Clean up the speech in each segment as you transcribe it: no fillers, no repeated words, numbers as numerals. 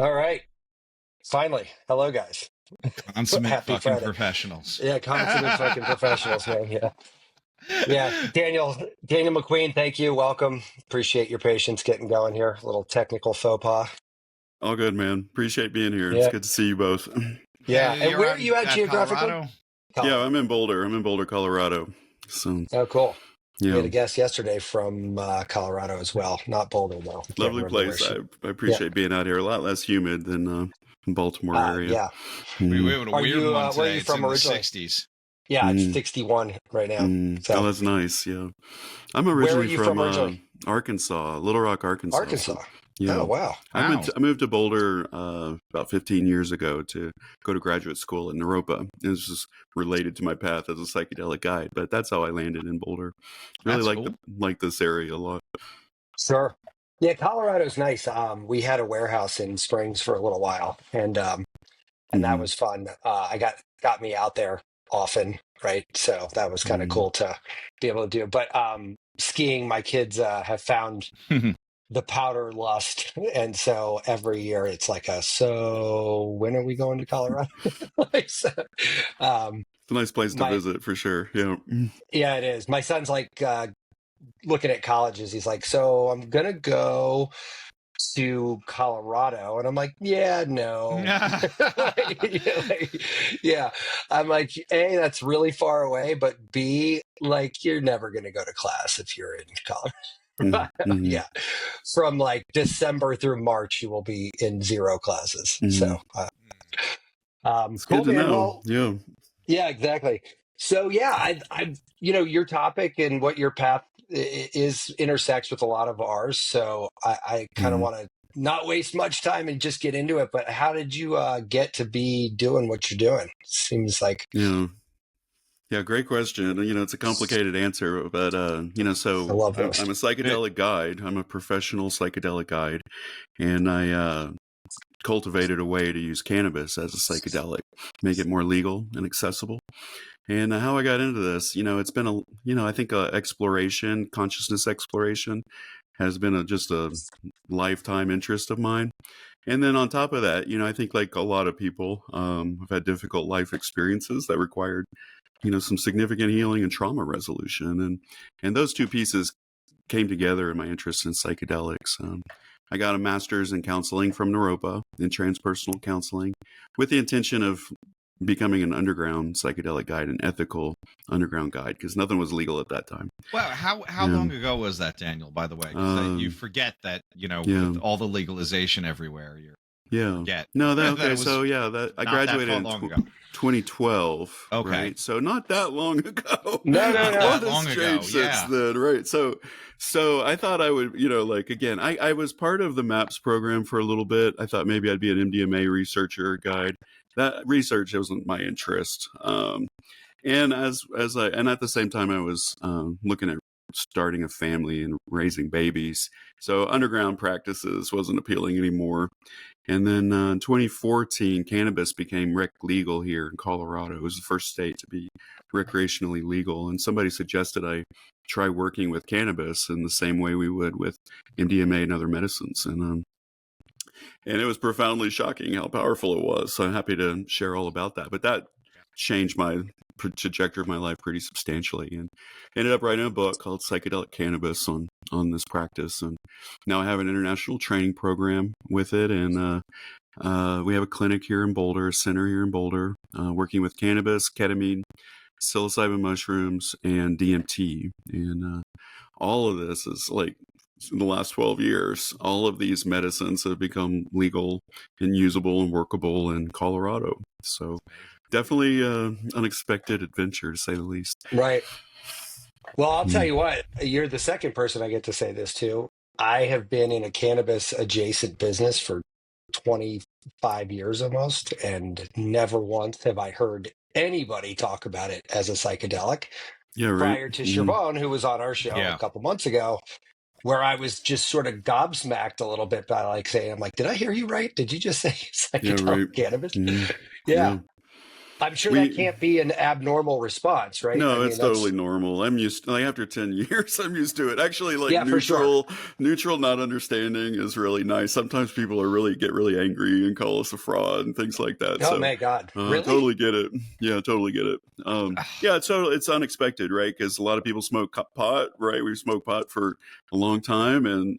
All right. Finally. Hello, guys. Consummate Happy fucking Friday. professionals. Yeah, consummate fucking professionals, man. Yeah. Yeah. Daniel McQueen, thank you. Welcome. Appreciate your patience getting going here. A little technical faux pas. All good, man. Appreciate being here. It's Yeah. good to see you both. Yeah. And You're where are on you at geographically? Colorado? Yeah, I'm in Boulder. Colorado. So, Oh, cool. We had yeah, a guest yesterday from Colorado as well. Not Boulder, though. I can't lovely remember where place. she. I Yeah. appreciate being out here. A lot less humid than Baltimore area. Yeah. We Mm, have a Are weird you, one where are today. you It's from in the originally? 60s. Yeah, it's mm, 61 right now. Oh, So that's nice. Yeah, I'm where are originally you from from originally? Arkansas, Little Rock, Arkansas. So, Arkansas. yeah, Oh, wow. Wow. I moved to Boulder about 15 years ago to go to graduate school in Naropa. It was just related to my path as a psychedelic guide, but that's how I landed in Boulder. Really That's cool. like this area a lot. Sure. Yeah, Colorado's nice. We had a warehouse in Springs for a little while, and that Hmm. was fun. I got me out there often, right? So that was kind of Hmm. cool to be able to do. But skiing, my kids have found the powder lust, and so every year it's like so when are we going to Colorado? Like, so, um, It's a nice place to my visit for sure. Yeah. yeah, it is. My son's like looking at colleges. He's like, so I'm gonna go to Colorado, and I'm like, yeah, no. Yeah, I'm like, A, that's really far away, but B, like, you're never gonna go to class if you're in Colorado. Mm-hmm. Yeah, from like December through March, you will be in zero classes. Mm-hmm. So, It's cool, good to man. know. Well, Yeah. yeah, exactly. So yeah, your topic and what your path is intersects with a lot of ours. So I kind of Mm-hmm. want to not waste much time and just get into it. But how did you get to be doing what you're doing? Seems like Yeah. Yeah, great question. It's a complicated answer, but I so love I'm those. a psychedelic guide. I'm a professional psychedelic guide, and I cultivated a way to use cannabis as a psychedelic, make it more legal and accessible. And how I got into this, it's been I think exploration, consciousness exploration, has been just a lifetime interest of mine. And then on top of that, I think like a lot of people, have had difficult life experiences that required some significant healing and trauma resolution, and those two pieces came together in my interest in psychedelics. I got a master's in counseling from Naropa in transpersonal counseling, with the intention of becoming an underground psychedelic guide, an ethical underground guide, because nothing was legal at that time. Well, how Yeah. long ago was that, Daniel, by the way? 'Cause you forget that, Yeah. with all the legalization everywhere, you Yeah. forget No, that okay. it was So yeah, that I not that graduated far in long ago. 2012. Okay. Right. So not that long ago. No, Not no. A lot that long has ago, changed since yeah. then, right? So I thought I would, like again, I was part of the MAPS program for a little bit. I thought maybe I'd be an MDMA researcher guide. That research wasn't my interest. And and at the same time, I was looking at starting a family and raising babies. So underground practices wasn't appealing anymore. And then in 2014, cannabis became rec legal here in Colorado. It was the first state to be recreationally legal. And somebody suggested I try working with cannabis in the same way we would with MDMA and other medicines. And it was profoundly shocking how powerful it was. So I'm happy to share all about that. But that changed my trajectory of my life pretty substantially, and ended up writing a book called Psychedelic Cannabis on this practice. And now I have an international training program with it, and we have a clinic here in Boulder, a center here in Boulder, working with cannabis, ketamine, psilocybin mushrooms, and DMT. And all of this is like in the last 12 years, all of these medicines have become legal and usable and workable in Colorado. So definitely unexpected adventure, to say the least. Right. Well, I'll tell you what, you're the second person I get to say this to. I have been in a cannabis adjacent business for 25 years almost, and never once have I heard anybody talk about it as a psychedelic. Yeah, right. Prior to Siobhan, who was on our show Yeah. a couple months ago, where I was just sort of gobsmacked a little bit by like saying, I'm like, did I hear you right? Did you just say psychedelic right. cannabis? Mhm. Yeah. I'm sure that can't be an abnormal response, right? I No, mean, it's totally normal. I'm used like after 10 years, I'm used to it. Actually, like yeah, for sure. neutral not understanding is really nice. Sometimes people get really angry and call us a fraud and things like that. Oh So my God. Really? totally get it. Yeah, totally get it. Yeah, it's unexpected, right? Because a lot of people smoke pot, right? We've smoked pot for a long time. And,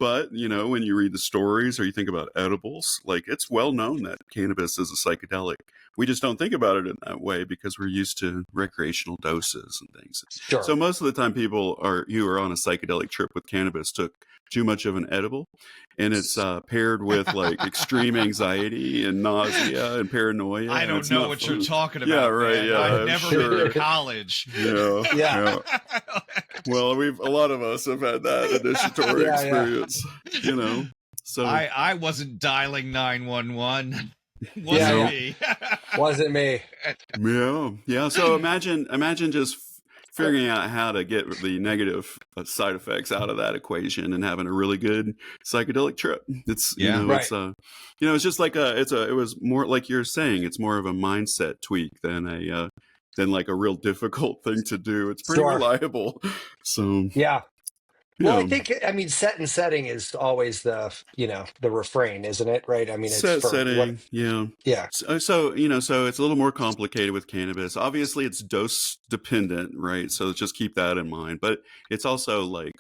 but, you know, when you read the stories or you think about edibles, like it's well known that cannabis is a psychedelic. We just don't think about it in that way because we're used to recreational doses and things. Sure. So most of the time people who are on a psychedelic trip with cannabis took too much of an edible, and it's paired with like extreme anxiety and nausea and paranoia. I don't know what you're talking about. Yeah, right. Man. Yeah, I've never been to college. Yeah. Well, a lot of us have had that initiatory experience, you know. So I wasn't dialing 911. Wasn't me. Wasn't me. Yeah. So imagine just figuring out how to get the negative side effects out of that equation and having a really good psychedelic trip. It's it's just like it was more like you're saying, it's more of a mindset tweak than like a real difficult thing to do. It's pretty reliable. So yeah. Well, I mean, set and setting is always the refrain, isn't it? Right. I mean, it's setting. Yeah. So so it's a little more complicated with cannabis. Obviously, it's dose dependent, right? So just keep that in mind. But it's also like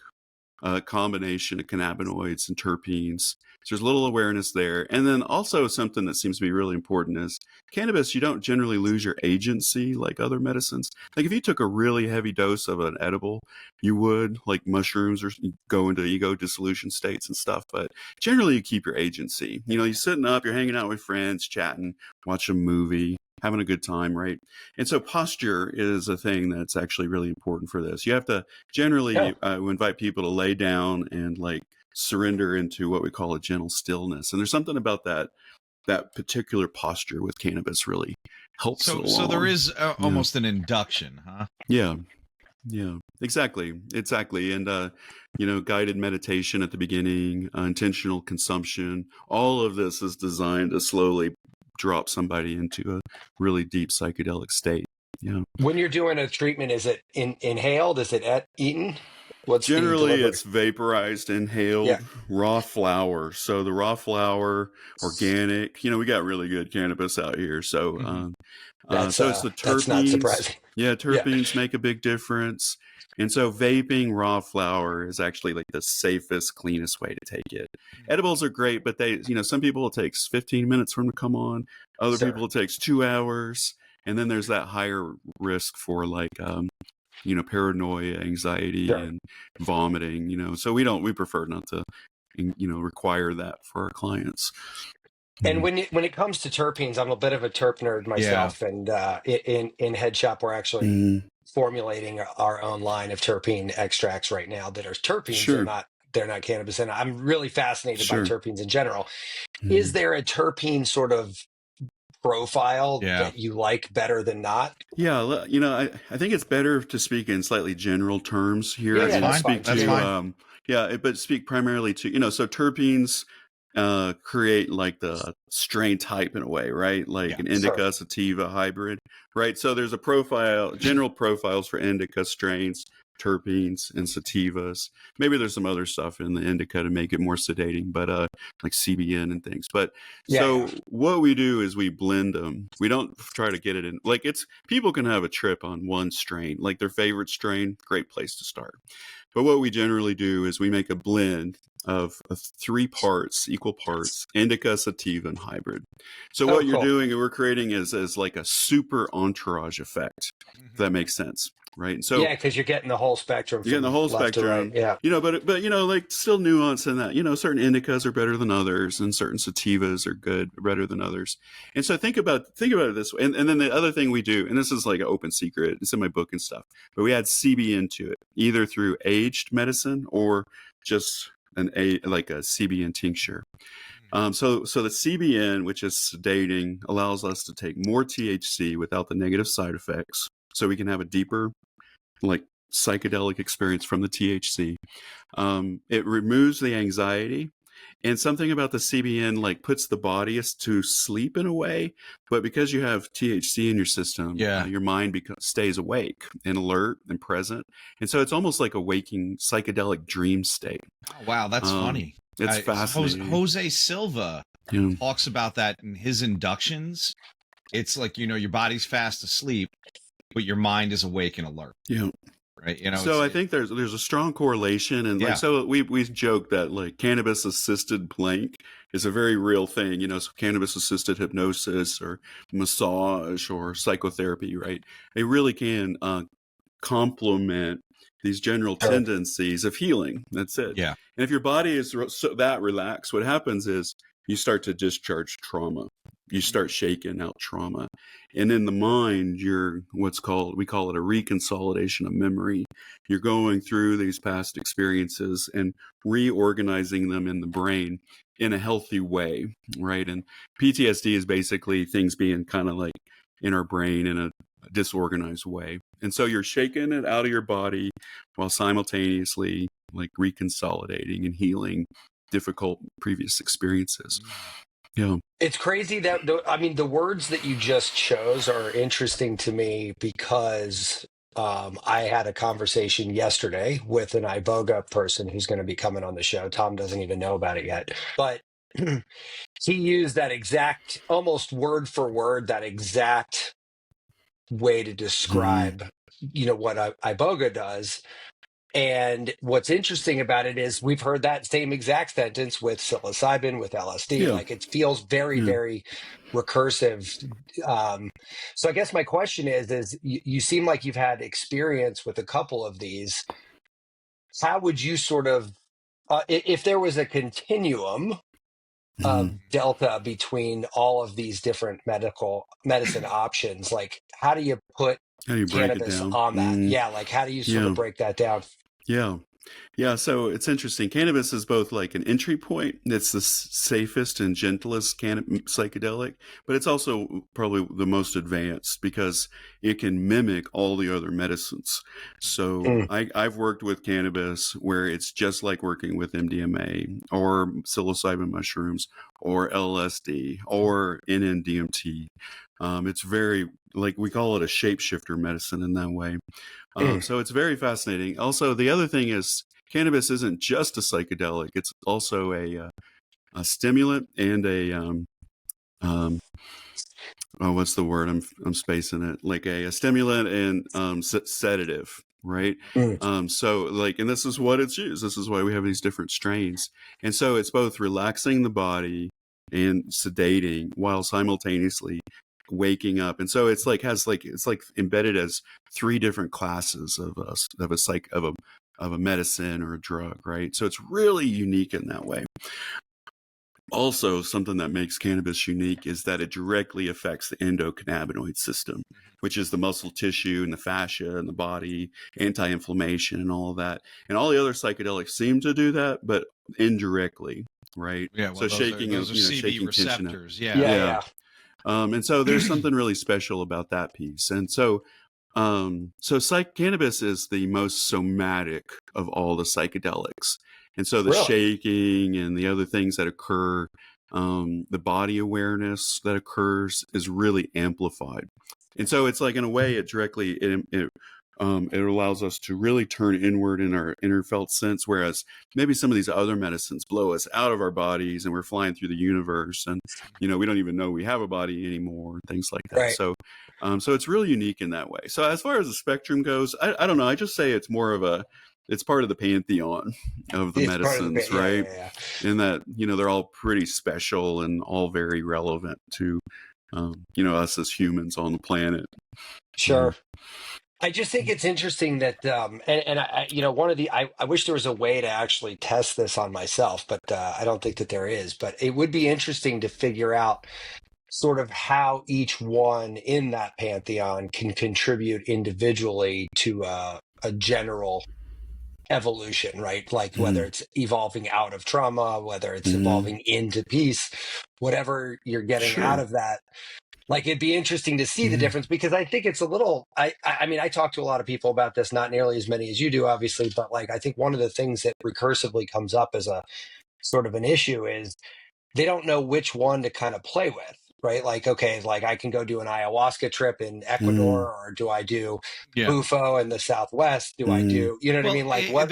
a combination of cannabinoids and terpenes. So there's a little awareness there. And then also something that seems to be really important is cannabis, you don't generally lose your agency like other medicines. Like if you took a really heavy dose of an edible, you would, like mushrooms, or go into ego dissolution states and stuff. But generally you keep your agency. You know, you're sitting up, you're hanging out with friends, chatting, watch a movie, having a good time, right? And so posture is a thing that's actually really important for this. You have to generally invite people to lay down and like surrender into what we call a gentle stillness. And there's something about that particular posture with cannabis really helps it along. So there is almost an induction, huh? Yeah, exactly. And, guided meditation at the beginning, intentional consumption, all of this is designed to slowly drop somebody into a really deep psychedelic state. Yeah. When you're doing a treatment, is it inhaled? Is it eaten? Generally, it's vaporized, inhaled, raw flower. So the raw flower, organic. We got really good cannabis out here. So, so it's the terpenes. That's not surprising. Yeah, terpenes make a big difference. And so vaping raw flower is actually like the safest, cleanest way to take it. Edibles are great, but some people it takes 15 minutes for them to come on. Other people it takes 2 hours. And then there's that higher risk for like, paranoia, anxiety, and vomiting, so we prefer not to, require that for our clients. And when it comes to terpenes, I'm a bit of a terp nerd myself. And in Head Shop, we're actually formulating our own line of terpene extracts right now that are terpenes. Sure. They're not cannabis. And I'm really fascinated by terpenes in general. Is there a terpene sort of profile that you like better than not? Yeah, I think it's better to speak in slightly general terms here. That's fine. But speak primarily to, so terpenes create like the strain type in a way, right? Like an indica sativa hybrid, right? So there's general profiles for indica strains, terpenes, and sativas. Maybe there's some other stuff in the indica to make it more sedating, but like CBN and things. But what we do is we blend them. We don't try to get it in. Like people can have a trip on one strain, like their favorite strain. Great place to start. But what we generally do is we make a blend of 3 parts, equal parts, indica, sativa, and hybrid. So what you're doing and we're creating is like a super entourage effect, if that makes sense. Right. So because you're getting the whole spectrum. You're getting the whole spectrum. Right. Yeah. But like still nuance in that, certain indicas are better than others and certain sativas are better than others. And so think about it this way. And then the other thing we do, and this is like an open secret, it's in my book and stuff, but we add CBN to it, either through aged medicine or just like a CBN tincture. So the CBN, which is sedating, allows us to take more THC without the negative side effects. So we can have a deeper, like psychedelic experience from the THC. It removes the anxiety And something about the CBN like puts the body to sleep in a way, but because you have THC in your system, your mind stays awake and alert and present, and so it's almost like a waking psychedelic dream state. Oh, wow, that's funny. It's fascinating. Jose Silva talks about that in his inductions. It's like, you know, your body's fast asleep, but your mind is awake and alert. Yeah. Right. You know, so I think there's a strong correlation, and like, so we joke that like cannabis-assisted blank is a very real thing, you know, so cannabis-assisted hypnosis or massage or psychotherapy, right? They really can complement these general tendencies of healing. That's it. Yeah. And if your body is that relaxed, what happens is you start to discharge trauma. You start shaking out trauma. And in the mind, we call it a reconsolidation of memory. You're going through these past experiences and reorganizing them in the brain in a healthy way, right? And PTSD is basically things being kind of like in our brain in a disorganized way. And so you're shaking it out of your body while simultaneously like reconsolidating and healing difficult previous experiences. Yeah. It's crazy that, the words that you just chose are interesting to me because I had a conversation yesterday with an Iboga person who's going to be coming on the show. Tom doesn't even know about it yet, but he used that exact, almost word for word, that exact way to describe, you know, what Iboga does. And what's interesting about it is we've heard that same exact sentence with psilocybin, with LSD. Like it feels very, very recursive. So I guess my question is you seem like you've had experience with a couple of these. How would you sort of, if there was a continuum of delta between all of these different medicine options, like how do you put cannabis on that? Yeah, like how do you sort of break that down? Yeah, so it's interesting. Cannabis is both like an entry point. It's the safest and gentlest psychedelic, but it's also probably the most advanced because it can mimic all the other medicines. So I've worked with cannabis where it's just like working with MDMA or psilocybin mushrooms or LSD or NN-DMT. It's very, like, we call it a shapeshifter medicine in that way. So it's very fascinating. Also, the other thing is cannabis isn't just a psychedelic. It's also a stimulant and what's the word? I'm spacing it. Like a stimulant and sedative, right? So like, and this is what it's used. This is why we have these different strains. And so it's both relaxing the body and sedating while simultaneously waking up. And so it's like it's like embedded as three different classes of a medicine or a drug, right? So it's really unique in that way. Also, something that makes cannabis unique is that it directly affects the endocannabinoid system, which is the muscle tissue and the fascia and the body, anti-inflammation and all of that. And all the other psychedelics seem to do that, but indirectly, right? Yeah, well, so shaking those are CB shaking receptors. Yeah. And so there's something really special about that piece. And so cannabis is the most somatic of all the psychedelics. And so the shaking and the other things that occur, the body awareness that occurs is really amplified. And so it's like, in a way, it directly, it allows us to really turn inward in our inner felt sense, whereas maybe some of these other medicines blow us out of our bodies and we're flying through the universe and, you know, we don't even know we have a body anymore, things like that. Right. So it's really unique in that way. So as far as the spectrum goes, I don't know. I just say it's it's part of the pantheon of the medicines, right? Yeah. And that, you know, they're all pretty special and all very relevant to, you know, us as humans on the planet. Sure. I just think it's interesting that, and I, you know, I wish there was a way to actually test this on myself, but I don't think that there is. But it would be interesting to figure out sort of how each one in that pantheon can contribute individually to a general evolution, right? Like whether it's evolving out of trauma, whether it's evolving into peace, whatever you're getting out of that. Like, it'd be interesting to see the difference, because I think it's a little, I mean, I talk to a lot of people about this, not nearly as many as you do, obviously, but like, I think one of the things that recursively comes up as a sort of an issue is they don't know which one to kind of play with, right? Like, okay, like I can go do an ayahuasca trip in Mm, Ecuador, or do I do Yeah. Bufo in the Southwest? Do I mm, do, you know what I Well, mean? Like what?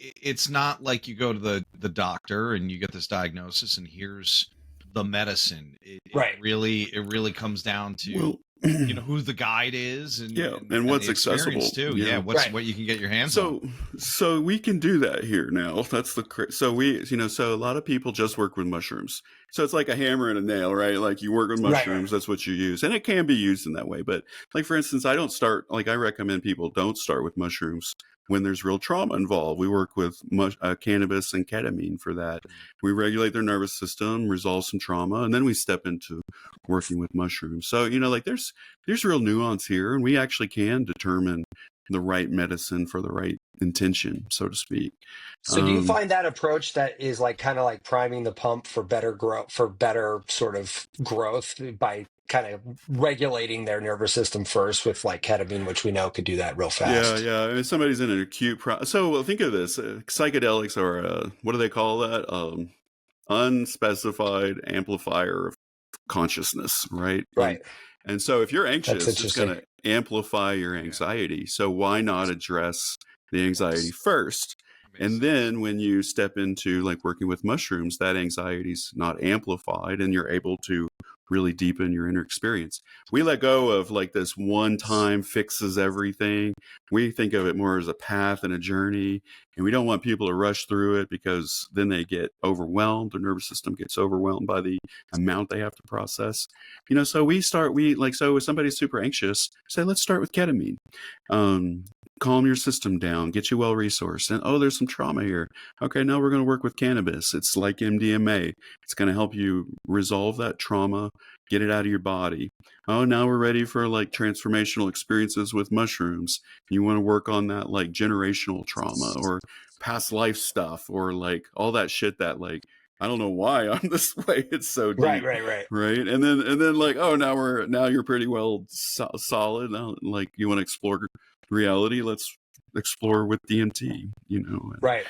it's not like you go to the doctor and you get this diagnosis and here's the medicine. Right, It really comes down to, well, who the guide is yeah, and and what's the experience accessible. too. Yeah. Yeah. right. What you can get your hands on. So we can do that here now. That's so we, so a lot of people just work with mushrooms. So it's like a hammer and a nail, right? Like you work with Right, right. mushrooms, that's what you use. And it can be used in that way. But like, for instance, I recommend people don't start with mushrooms when there's real trauma involved. We work with cannabis and ketamine for that. We regulate their nervous system, resolve some trauma, and then we step into working with mushrooms. So, like there's real nuance here, and we actually can determine the right medicine for the right intention, so to speak. So do you find that approach that is like kind of like priming the pump for better growth, for better sort of growth by kind of regulating their nervous system first with like ketamine, which we know could do that real fast? Yeah. I mean, somebody's in an acute so think of this: psychedelics are what do they call that? Unspecified amplifier of consciousness, right? Right. And so if you're That's anxious, it's going interesting. to amplify your anxiety. So why not address the anxiety first? And then when you step into like working with mushrooms, that anxiety's not amplified and you're able to really deepen your inner experience. We let go of like this one time fixes everything. We think of it more as a path and a journey, and we don't want people to rush through it because then they get overwhelmed. Their nervous system gets overwhelmed by the amount they have to process. So so if somebody's super anxious, say, let's start with ketamine. Calm your system down, get you well resourced. And there's some trauma here. Okay, now we're going to work with cannabis. It's like MDMA. It's going to help you resolve that trauma, get it out of your body. Now we're ready for like transformational experiences with mushrooms. You want to work on that like generational trauma or past life stuff or like all that shit that like, I don't know why I'm this way. It's so deep. Right. Right. And then like, now you're pretty well solid. Now, like you want to explore reality, let's explore with DMT, Right.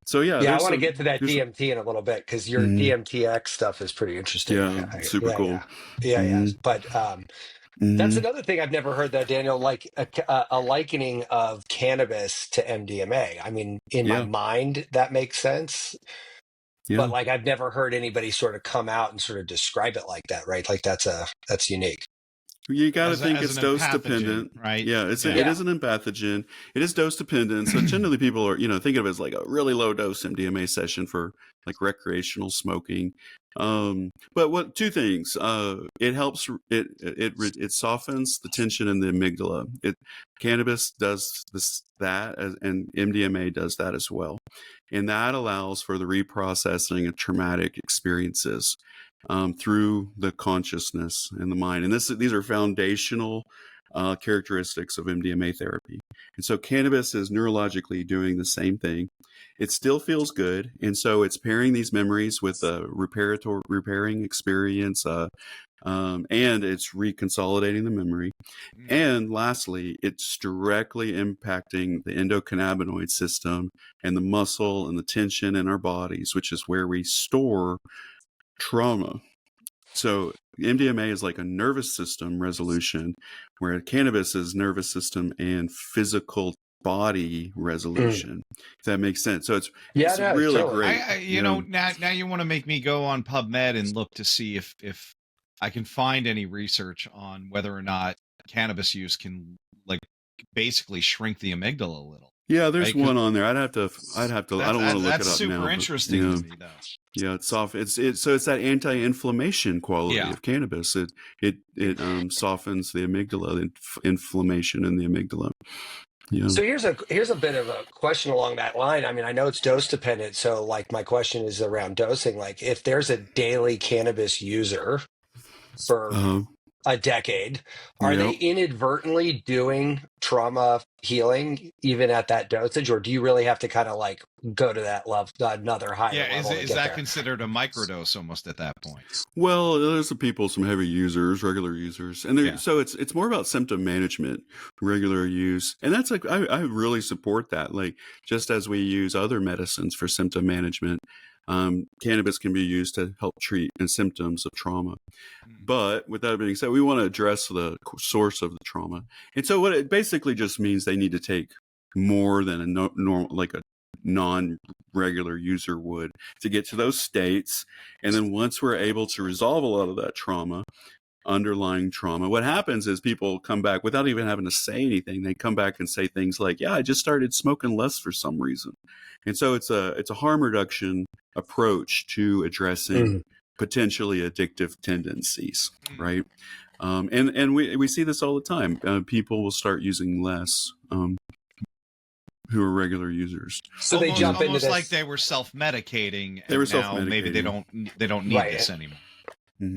So yeah, Yeah, I want to get to that DMT in a little bit because your DMTX stuff is pretty interesting. yeah, super cool. Yeah. But that's Mhm. another thing I've never heard that, Daniel, like a likening of cannabis to MDMA. I mean, in my Yeah, mind, that makes sense. But yeah. like I've never heard anybody sort of come out and sort of describe it like that, right? Like that's unique. You got to think as it's an dose empathogen, dependent. right? Yeah, it Yeah. is an empathogen. It is dose dependent. So generally people are, think of it as like a really low dose MDMA session for like recreational smoking. But two things, it helps, it softens the tension in the amygdala. Cannabis does and MDMA does that as well. And that allows for the reprocessing of traumatic experiences through the consciousness and the mind. And these are foundational characteristics of MDMA therapy. And so cannabis is neurologically doing the same thing. It still feels good. And so it's pairing these memories with a repairing experience, and it's reconsolidating the memory. And lastly, it's directly impacting the endocannabinoid system and the muscle and the tension in our bodies, which is where we store trauma. So MDMA is like a nervous system resolution, where cannabis is nervous system and physical body resolution. If that makes sense. So it's No, really totally. great. Now you want to make me go on PubMed and look to see if I can find any research on whether or not cannabis use can like basically shrink the amygdala a little. Yeah, there's Right? one on there. I'd have to. I don't want to look it up now. That's super interesting to me, though. Yeah, it's soft. So it's that anti-inflammation quality of cannabis. It softens the amygdala, the inflammation in the amygdala. Yeah. So here's a bit of a question along that line. I mean, I know it's dose dependent. So like my question is around dosing. Like if there's a daily cannabis user for a decade, are they Yep. inadvertently doing trauma healing even at that dosage, or do you really have to kind of like go to that level, another higher Yeah, level to is get that there? considered a microdose almost at that point? Well, there's some people, some heavy users, regular users, and Yeah. so it's more about symptom management, regular use, and that's like I really support that. Like just as we use other medicines for symptom management, cannabis can be used to help treat and symptoms of trauma. But with that being said, we want to address the source of the trauma, and so what it basically just means they need to take more than a normal, like a non-regular user would, to get to those states. And then once we're able to resolve a lot of that trauma, underlying trauma, what happens is people come back without even having to say anything. They come back and say things like, yeah, I just started smoking less for some reason. And so it's a harm reduction approach to addressing potentially addictive tendencies, right? And we see this all the time. People will start using less who are regular users. So they jump into almost this like they were self-medicating. They were now self-medicating. maybe they don't need Right. this anymore.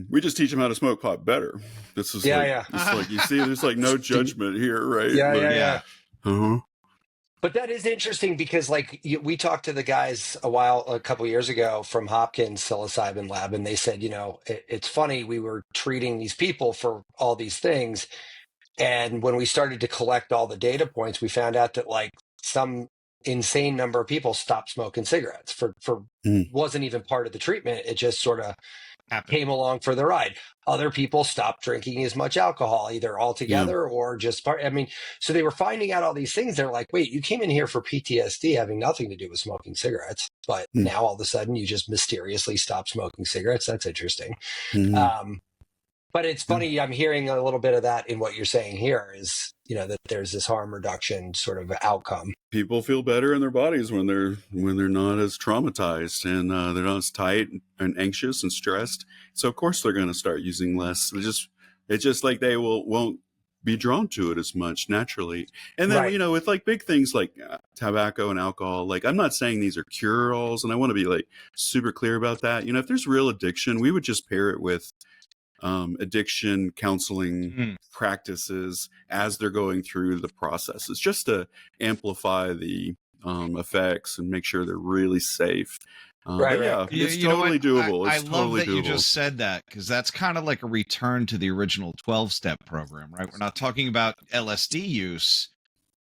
We just teach them how to smoke pot better. This is it's like, you see, there's like no judgment here, right? Yeah. Uh-huh. But that is interesting because, like, we talked to the guys a couple years ago from Hopkins psilocybin lab, and they said, it's funny, we were treating these people for all these things, and when we started to collect all the data points, we found out that like some insane number of people stopped smoking cigarettes for wasn't even part of the treatment. It just sort of came along for the ride. Other people stopped drinking as much alcohol, either altogether or just part. I mean, so they were finding out all these things. They're like, wait, you came in here for PTSD having nothing to do with smoking cigarettes, but now all of a sudden you just mysteriously stopped smoking cigarettes. That's interesting. But it's funny, I'm hearing a little bit of that in what you're saying here is, that there's this harm reduction sort of outcome. People feel better in their bodies when they're not as traumatized and they're not as tight and anxious and stressed. So of course they're going to start using less. It's just like they won't be drawn to it as much naturally. And then, with like big things like tobacco and alcohol, like I'm not saying these are cure-alls, and I want to be like super clear about that. If there's real addiction, we would just pair it with addiction counseling practices as they're going through the processes, just to amplify the effects and make sure they're really safe. Yeah, it's totally doable. I It's love totally that doable. You just said that, because that's kind of like a return to the original 12-step program, right? We're not talking about LSD use,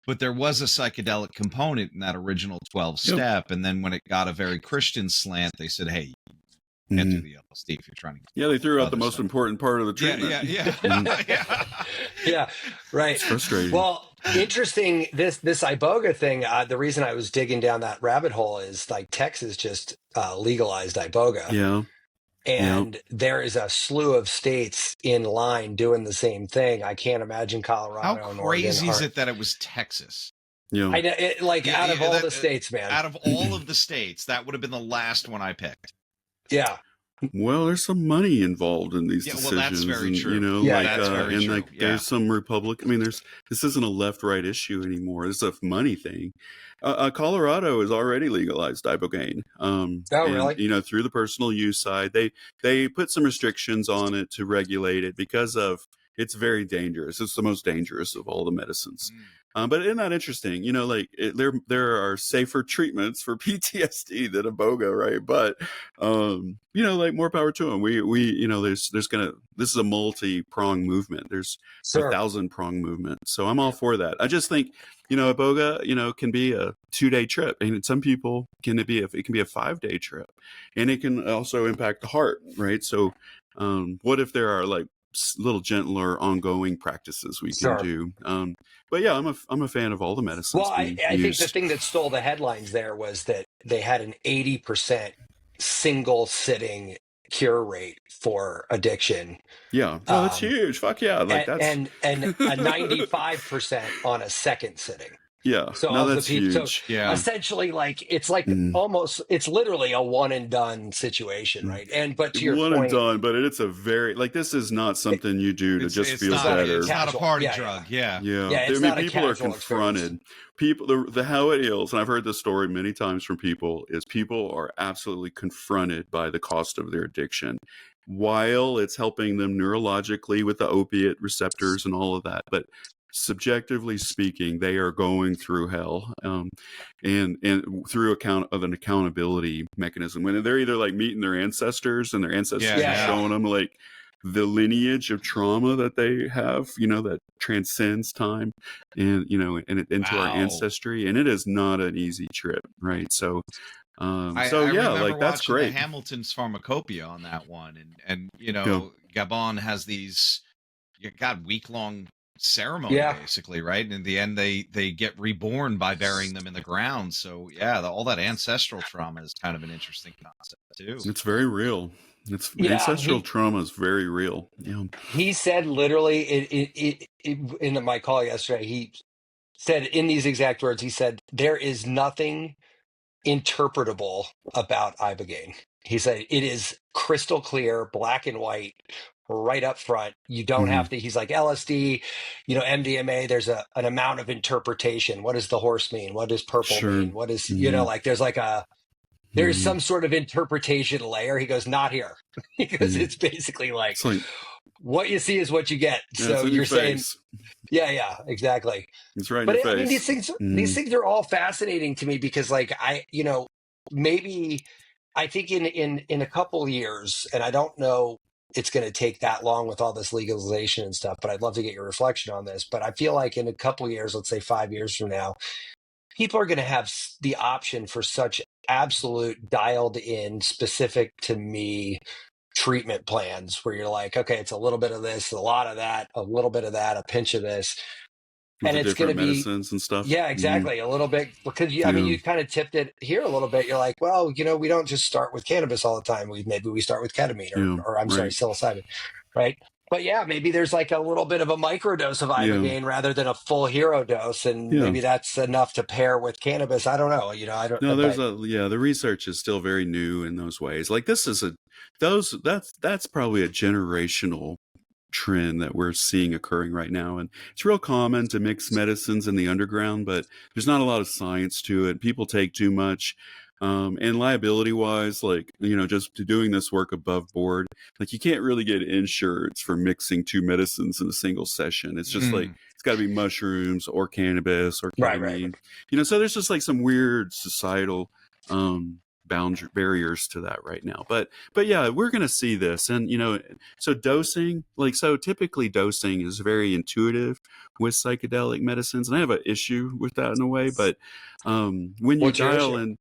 but there was a psychedelic component in that original 12-step. And then when it got a very Christian slant, they said, hey, you can't do the LSD if you're trying to. Yeah, they threw out the most important part of the treatment. Yeah, right. It's frustrating. Well, interesting. This iboga thing. The reason I was digging down that rabbit hole is like Texas just legalized iboga. Yeah. And there is a slew of states in line doing the same thing. I can't imagine Colorado. How and crazy Oregon is it that it was Texas? Yeah. I know, out of all the states, man. Out of all of the states, that would have been the last one I picked. Yeah. Well, there's some money involved in these decisions. Well, that's very true. That's very true. There's some Republican. I mean, this isn't a left-right issue anymore. It's a money thing. Colorado has already legalized ibogaine. Really? Through the personal use side, they put some restrictions on it to regulate it because of it's very dangerous. It's the most dangerous of all the medicines. But isn't that interesting? There are safer treatments for PTSD than iboga, right? But more power to them. This is a multi-pronged movement. There's a 1,000-pronged movement. So I'm all for that. I just think, iboga, can be a 2-day trip, and some people it can be a 5-day trip, and it can also impact the heart, right? So, what if there are like little gentler ongoing practices we can do? But yeah, I'm a fan of all the medicines. Well, I think the thing that stole the headlines there was that they had an 80% single sitting cure rate for addiction. Yeah, that's huge. Fuck yeah, and a 95% on a second sitting. Yeah, so that's huge. So essentially, it's like almost, it's literally a one and done situation, right? But to your one point, and done. But it's a very this is not something you do to just feel better. It's not a party drug. Yeah. People are confronted. People, how it is, and I've heard this story many times from people, is people are absolutely confronted by the cost of their addiction. while it's helping them neurologically with the opiate receptors and all of that. But subjectively speaking, they are going through hell, and through an accountability mechanism. When they're either like meeting their ancestors and their ancestors are showing them like the lineage of trauma that they have, that transcends time and, and into our ancestry. And it is not an easy trip, right? So, I yeah, remember like that's watching great. the Hamilton's Pharmacopoeia on that one, and Gabon has these week-long ceremony basically, right? And in the end, they get reborn by burying them in the ground. So all that ancestral trauma is kind of an interesting concept too. It's very real. Ancestral trauma is very real. Yeah. He said literally in my call yesterday, he said in these exact words, he said, there is nothing interpretable about Ibogaine. He said, it is crystal clear, black and white, right up front. You don't have to, he's like LSD, MDMA, there's an amount of interpretation. What does the horse mean? What does purple mean? What is, there's some sort of interpretation layer. He goes, not here. Because it's basically like what you see is what you get. So you're saying, exactly. It's right in your face. I mean, these things are all fascinating to me because maybe I think in a couple of years, and I don't know it's going to take that long with all this legalization and stuff, but I'd love to get your reflection on this. But I feel like in a couple of years, let's say 5 years from now, people are going to have the option for such absolute dialed in, specific to me treatment plans where you're like, okay, it's a little bit of this, a lot of that, a little bit of that, a pinch of this. With and it's going to be medicines and stuff. Yeah, exactly. A little bit because I mean, you kind of tipped it here a little bit. You're like, well, we don't just start with cannabis all the time. Maybe we start with ketamine or I'm sorry, psilocybin, right? But maybe there's like a little bit of a microdose of Ibogaine rather than a full hero dose, and maybe that's enough to pair with cannabis. I don't know. I don't. No, the research is still very new in those ways. Like this is that's probably a generational trend that we're seeing occurring right now, and it's real common to mix medicines in the underground, but there's not a lot of science to it. People take too much. And liability wise, like, just doing this work above board, like you can't really get insurance for mixing two medicines in a single session. It's just like, it's got to be mushrooms or cannabis or ketamine, so there's just like some weird societal, barriers to that right now. But yeah, we're going to see this. And, so dosing, typically dosing is very intuitive with psychedelic medicines. And I have an issue with that in a way, but, when you dial in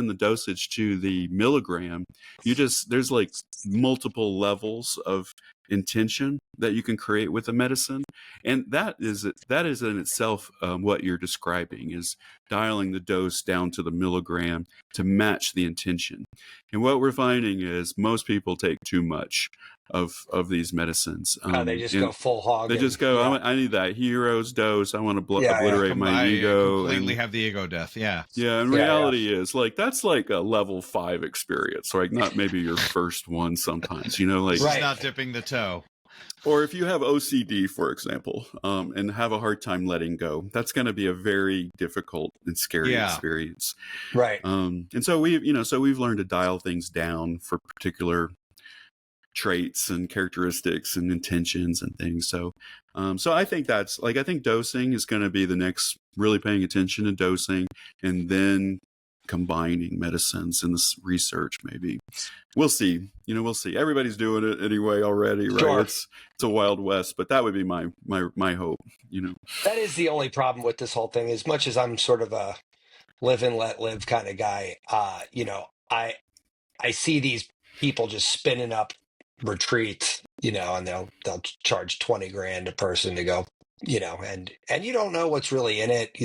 the dosage to the milligram, there's like multiple levels of intention that you can create with a medicine. And that is in itself what you're describing is dialing the dose down to the milligram to match the intention. And what we're finding is most people take too much of these medicines. They just go full hog. They just go, I need that hero's dose. I want to obliterate my ego. Completely have the ego death. Yeah. Yeah. And reality is that's like a level 5 experience, right? Not maybe your first one sometimes, It's not dipping the toe. Or if you have OCD, for example, and have a hard time letting go, that's going to be a very difficult and scary experience. Right. And so we've learned to dial things down for particular traits and characteristics and intentions and things. So I think I think dosing is going to be the next, really paying attention to dosing and then combining medicines in this research. Maybe we'll see. We'll see. Everybody's doing it anyway already, right? Sure. It's a wild west, but that would be my hope. That is the only problem with this whole thing. As much as I'm sort of a live and let live kind of guy, I see these people just spinning up retreats, and they'll charge 20 grand a person to go, and you don't know what's really in it.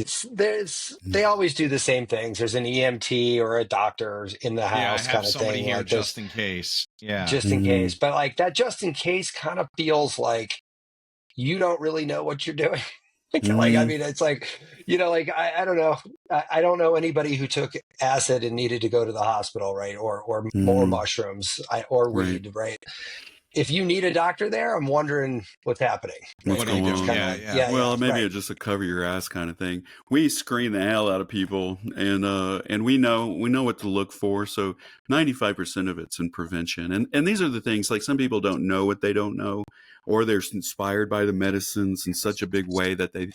They always do the same things. There's an EMT or a doctor in the house kind of thing. Here just in case. Yeah. Just in case. But like that just in case kind of feels like you don't really know what you're doing. I mean, it's like, I don't know. I don't know anybody who took acid and needed to go to the hospital, right? Or more mushrooms or weed, right? if you need a doctor there, I'm wondering what's happening. What's What are you going doing? on? Yeah. Well, maybe right. it's just a cover your ass kind of thing. We screen the hell out of people, and we know what to look for. So 95% of it's in prevention, and these are the things, like, some people don't know what they don't know, or they're inspired by the medicines in such a big way that they,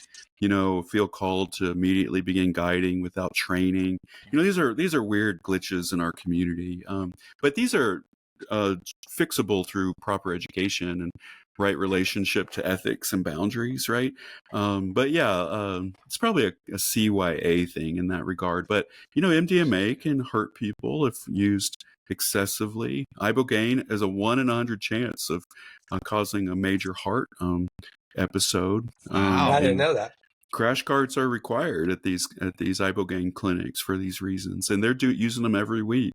feel called to immediately begin guiding without training. These are weird glitches in our community, but these are fixable through proper education and right relationship to ethics and boundaries, right? But yeah, it's probably a CYA thing in that regard. But MDMA can hurt people if used excessively. Ibogaine is a 1 in 100 chance of causing a major heart episode. Wow. I didn't And know that. crash carts are required at these Ibogaine clinics for these reasons, and they're using them every week.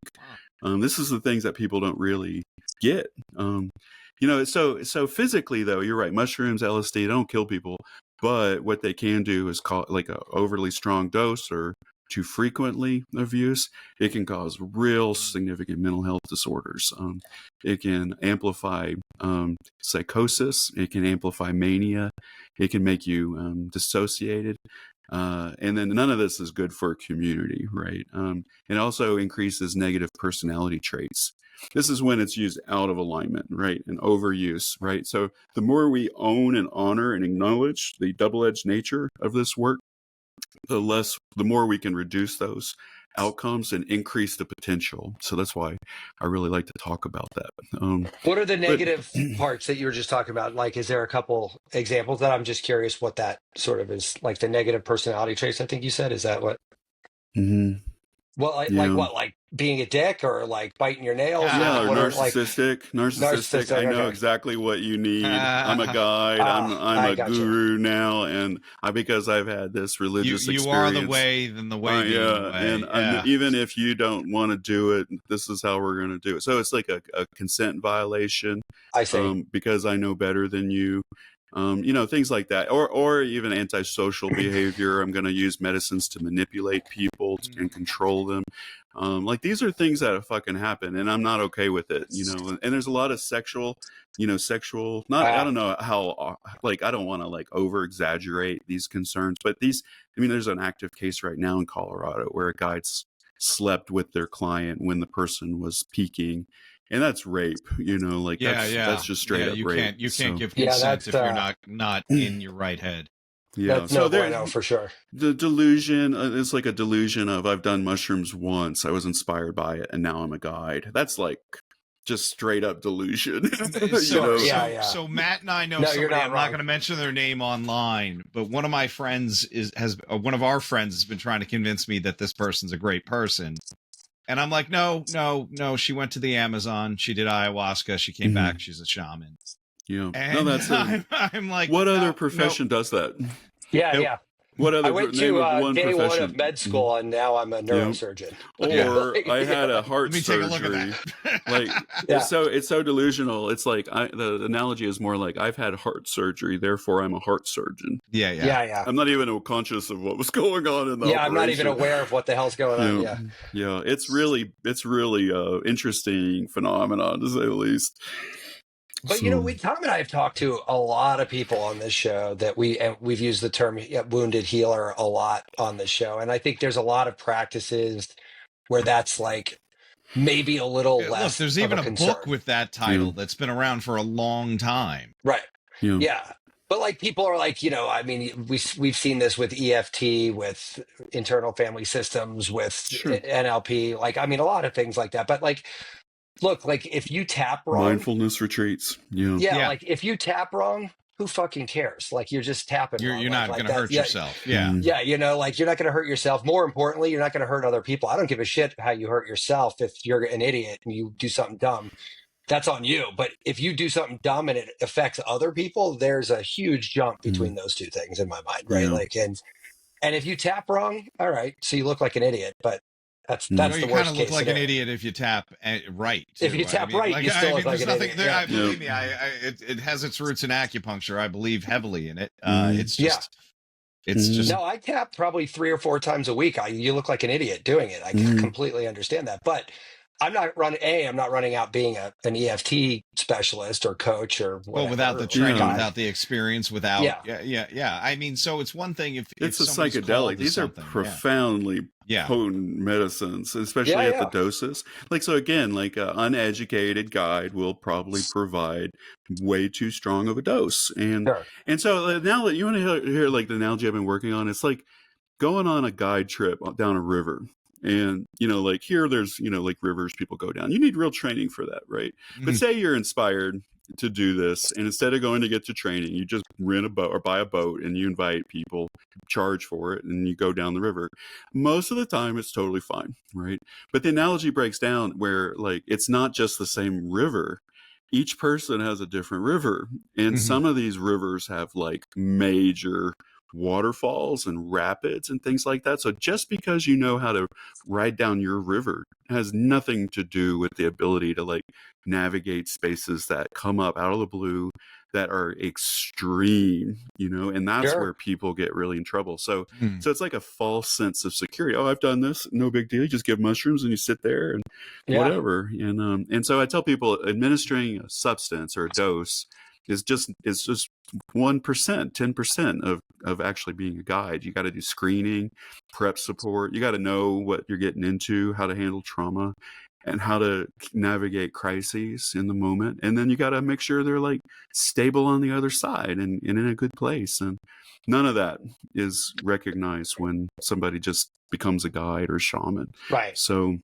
This is the things that people don't really get. So physically, though, you're right. Mushrooms, LSD don't kill people, but what they can do is cause, like, a overly strong dose or too frequently of use, it can cause real significant mental health disorders. It can amplify psychosis. It can amplify mania. It can make you dissociated. And then none of this is good for a community, right? It also increases negative personality traits. This is when it's used out of alignment, right? And overuse, right? So the more we own and honor and acknowledge the double-edged nature of this work, the more we can reduce those outcomes and increase the potential. So that's why I really like to talk about that. What are the negative parts that you were just talking about? Like, is there a couple examples that I'm just curious what that sort of is, like the negative personality traits, I think you said? Is that what? Mm-hmm. Well, like what? Like being a dick, or like biting your nails? Yeah, or what narcissistic. Narcissistic. I know exactly what you need. I'm a guide. I'm a guru now, and because I've had this religious experience. You are the way, then the way. And even if you don't want to do it, this is how we're going to do it. So it's like a consent violation. I see. Because I know better than you. Things like that, or even antisocial behavior. I'm going to use medicines to manipulate people and control them. Like, these are things that fucking happen, and I'm not okay with it. And there's a lot of sexual. I don't know how. Like, I don't want to over exaggerate these concerns, but there's an active case right now in Colorado where a guy slept with their client when the person was peaking. And that's rape, that's just straight up rape. You can't give consent if you're not in your right head. Yeah, that's no bueno for sure. The delusion is like a delusion of, I've done mushrooms once, I was inspired by it, and now I'm a guide. That's like just straight up delusion. So Matt and I know somebody. I'm not going to mention their name online, but one of my friends one of our friends has been trying to convince me that this person's a great person. And I'm like, no. She went to the Amazon. She did ayahuasca. She came back. She's a shaman. Yeah. And I'm like, what other profession does that? Yeah. What other? I went to day one of med school, and now I'm a neurosurgeon. Or I had a heart surgery. Let me take a look at that. It's so delusional. It's like the analogy is more like, I've had heart surgery, therefore I'm a heart surgeon. Yeah. I'm not even conscious of what was going on in the operation. I'm not even aware of what the hell's going on. Yeah. It's really interesting phenomenon, to say the least. But Tom and I have talked to a lot of people on this show that we've used the term wounded healer a lot on this show, and I think there's a lot of practices where that's like maybe a little less. Look, there's even a book with that title that's been around for a long time. Right. Yeah. But like, people are like, we've seen this with EFT, with internal family systems, with NLP, like, a lot of things like that. But like, look, like, if you tap wrong, mindfulness retreats. Yeah. Like, if you tap wrong, who fucking cares? Like, you're just tapping. You're not going to hurt yourself. Yeah. Yeah. Like, you're not going to hurt yourself. More importantly, you're not going to hurt other people. I don't give a shit how you hurt yourself. If you're an idiot and you do something dumb, that's on you. But if you do something dumb and it affects other people, there's a huge jump between those two things in my mind. Right. Yeah. Like, and if you tap wrong, all right, so you look like an idiot, but that's the worst case. You kind of look like an idiot if you tap right. Too. If you tap right, you still look like an idiot. Believe me, it has its roots in acupuncture. I believe heavily in it. It's just, No, I tap probably 3 or 4 times a week. You look like an idiot doing it. I completely understand that. But I'm not running out being an EFT specialist or coach or whatever. Well, without the or training, guide. without the experience, without yeah. I mean, so it's one thing if it's a somebody's psychedelic. called to These are something, profoundly potent medicines, especially at the doses. Like, so again, like an uneducated guide will probably provide way too strong of a dose. And so now that you want to hear like the analogy I've been working on, it's like going on a guide trip down a river. And, you know, like here, there's, you know, like rivers people go down. You need real training for that, right? Mm-hmm. But say you're inspired to do this, and instead of going to get your training, you just rent a boat or buy a boat and you invite people, charge for it, and you go down the river. Most of the time, it's totally fine, right? But the analogy breaks down where, like, it's not just the same river. Each person has a different river, and some of these rivers have like major waterfalls and rapids and things like that. So just because you know how to ride down your river has nothing to do with the ability to like navigate spaces that come up out of the blue that are extreme, you know, and that's where people get really in trouble. So it's like a false sense of security. Oh, I've done this, no big deal. You just give mushrooms and you sit there and whatever. And so I tell people administering a substance or a dose is just 1%, 10% of actually being a guide. You got to do screening, prep support. You got to know what you're getting into, how to handle trauma, and how to navigate crises in the moment. And then you got to make sure they're like stable on the other side and in a good place. And none of that is recognized when somebody just becomes a guide or shaman. Right. So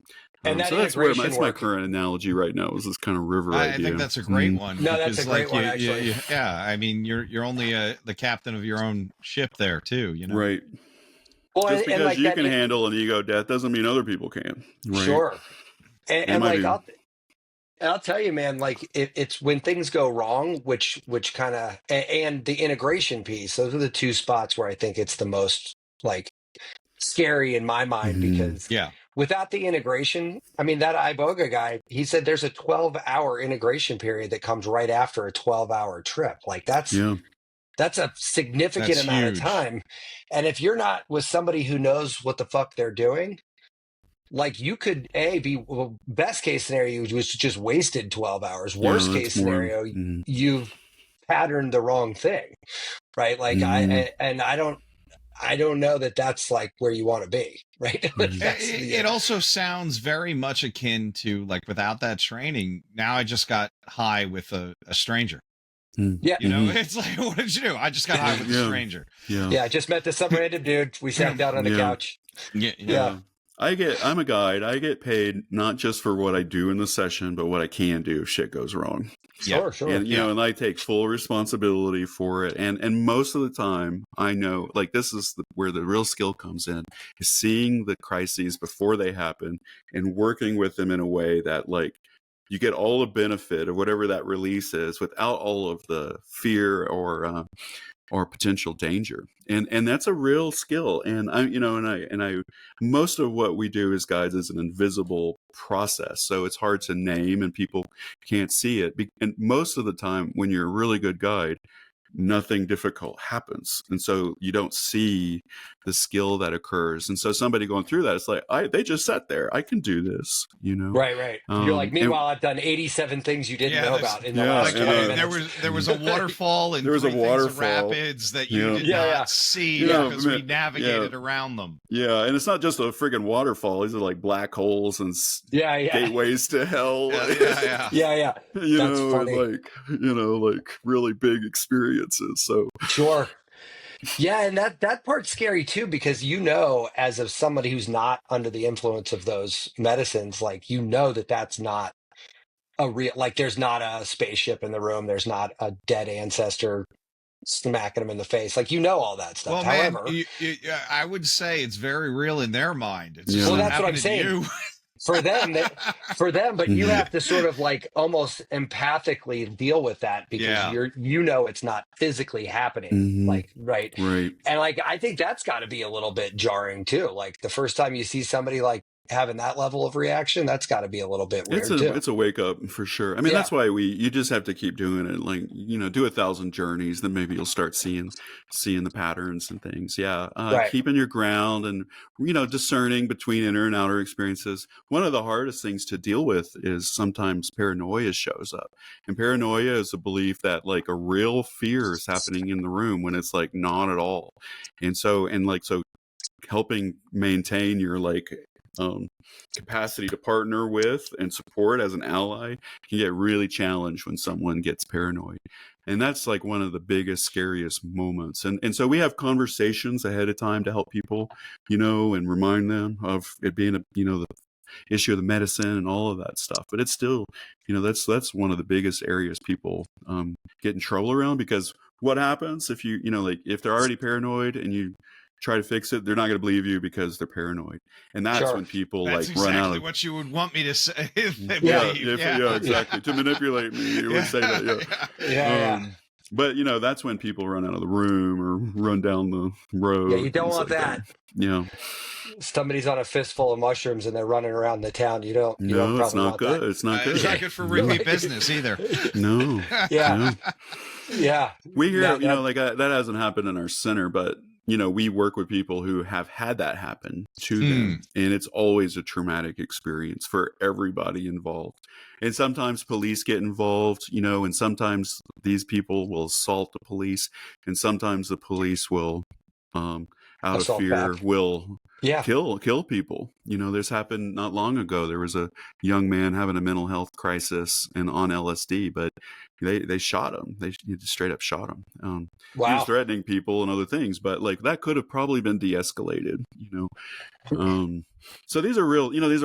and that so that's my current analogy right now is this kind of river idea. I think that's a great one. No, that's a great one, actually. I mean, you're only the captain of your own ship there too, you know? Right. Well, just because like you can handle an ego death doesn't mean other people can. Right? Sure. And like, I'll tell you, man, like it's when things go wrong, which kind of, and the integration piece, those are the two spots where I think it's the most like scary in my mind because without the integration, I mean, that Iboga guy, he said there's a 12-hour integration period that comes right after a 12-hour trip. Like that's a significant amount of time. And if you're not with somebody who knows what the fuck they're doing, like you could best case scenario, you was just wasted 12 hours. Worst case scenario, you've patterned the wrong thing. Right. Like I don't know that that's like where you want to be, right? It also sounds very much akin to like without that training. Now I just got high with a stranger. Yeah, you know, it's like, what did you do? I just got high with a stranger. I just met this some random dude. We sat down on the couch. Yeah. I'm a guide. I get paid not just for what I do in the session, but what I can do if shit goes wrong. Sure. And you know, and I take full responsibility for it. And most of the time, I know, like this is where the real skill comes in, is seeing the crises before they happen and working with them in a way that like you get all the benefit of whatever that release is without all of the fear or potential danger. And that's a real skill. And I most of what we do as guides is an invisible process. So it's hard to name and people can't see it. And most of the time when you're a really good guide, nothing difficult happens. And so you don't see the skill that occurs. And so somebody going through that, it's like, they just sat there. I can do this, you know? Right. You're like, meanwhile, I've done 87 things you didn't know about in the last 20 minutes. There was a waterfall and there was a waterfall rapids that you did not see because we navigated around them. Yeah, and it's not just a friggin' waterfall. These are like black holes and gateways to hell. Yeah. That's funny. Like really big experiences. So sure. Yeah, and that part's scary too, because as of somebody who's not under the influence of those medicines, like that's not a real, like there's not a spaceship in the room, there's not a dead ancestor smacking them in the face, like all that stuff. Well, however, man, I would say it's very real in their mind. It's just that's what I'm saying. For them, but you have to sort of like almost empathically deal with that because it's not physically happening. Like, right. And like, I think that's got to be a little bit jarring too. Like the first time you see somebody like having that level of reaction, that's got to be a little bit weird too. It's a wake up for sure. I mean, that's why you just have to keep doing it. Like, do 1,000 journeys, then maybe you'll start seeing the patterns and things. Yeah. Right. Keeping your ground and, discerning between inner and outer experiences. One of the hardest things to deal with is sometimes paranoia shows up. And paranoia is a belief that like a real fear is happening in the room when it's like not at all. And so helping maintain your capacity to partner with and support as an ally can get really challenged when someone gets paranoid. And that's like one of the biggest, scariest moments. And so we have conversations ahead of time to help people, and remind them of it being the issue of the medicine and all of that stuff. But it's still, that's one of the biggest areas people get in trouble around, because what happens if if they're already paranoid and you try to fix it, they're not going to believe you because they're paranoid. And that's when people run out of... That's exactly what you would want me to say. Yeah, exactly. To manipulate me, you would say that, yeah. But, that's when people run out of the room or run down the road. Yeah, you don't want that. Yeah. Somebody's on a fistful of mushrooms and they're running around the town. You don't it's not good. It's not good. It's not good for repeat business either. No. Yeah. Yeah. We hear, that hasn't happened in our center, but we work with people who have had that happen to them, and it's always a traumatic experience for everybody involved. And sometimes police get involved, and sometimes these people will assault the police, and sometimes the police will, out assault of fear, back. will kill people. This happened not long ago. There was a young man having a mental health crisis and on LSD, but they shot him. They straight up shot him. Wow. He was threatening people and other things, but like that could have probably been de-escalated. So these are real. These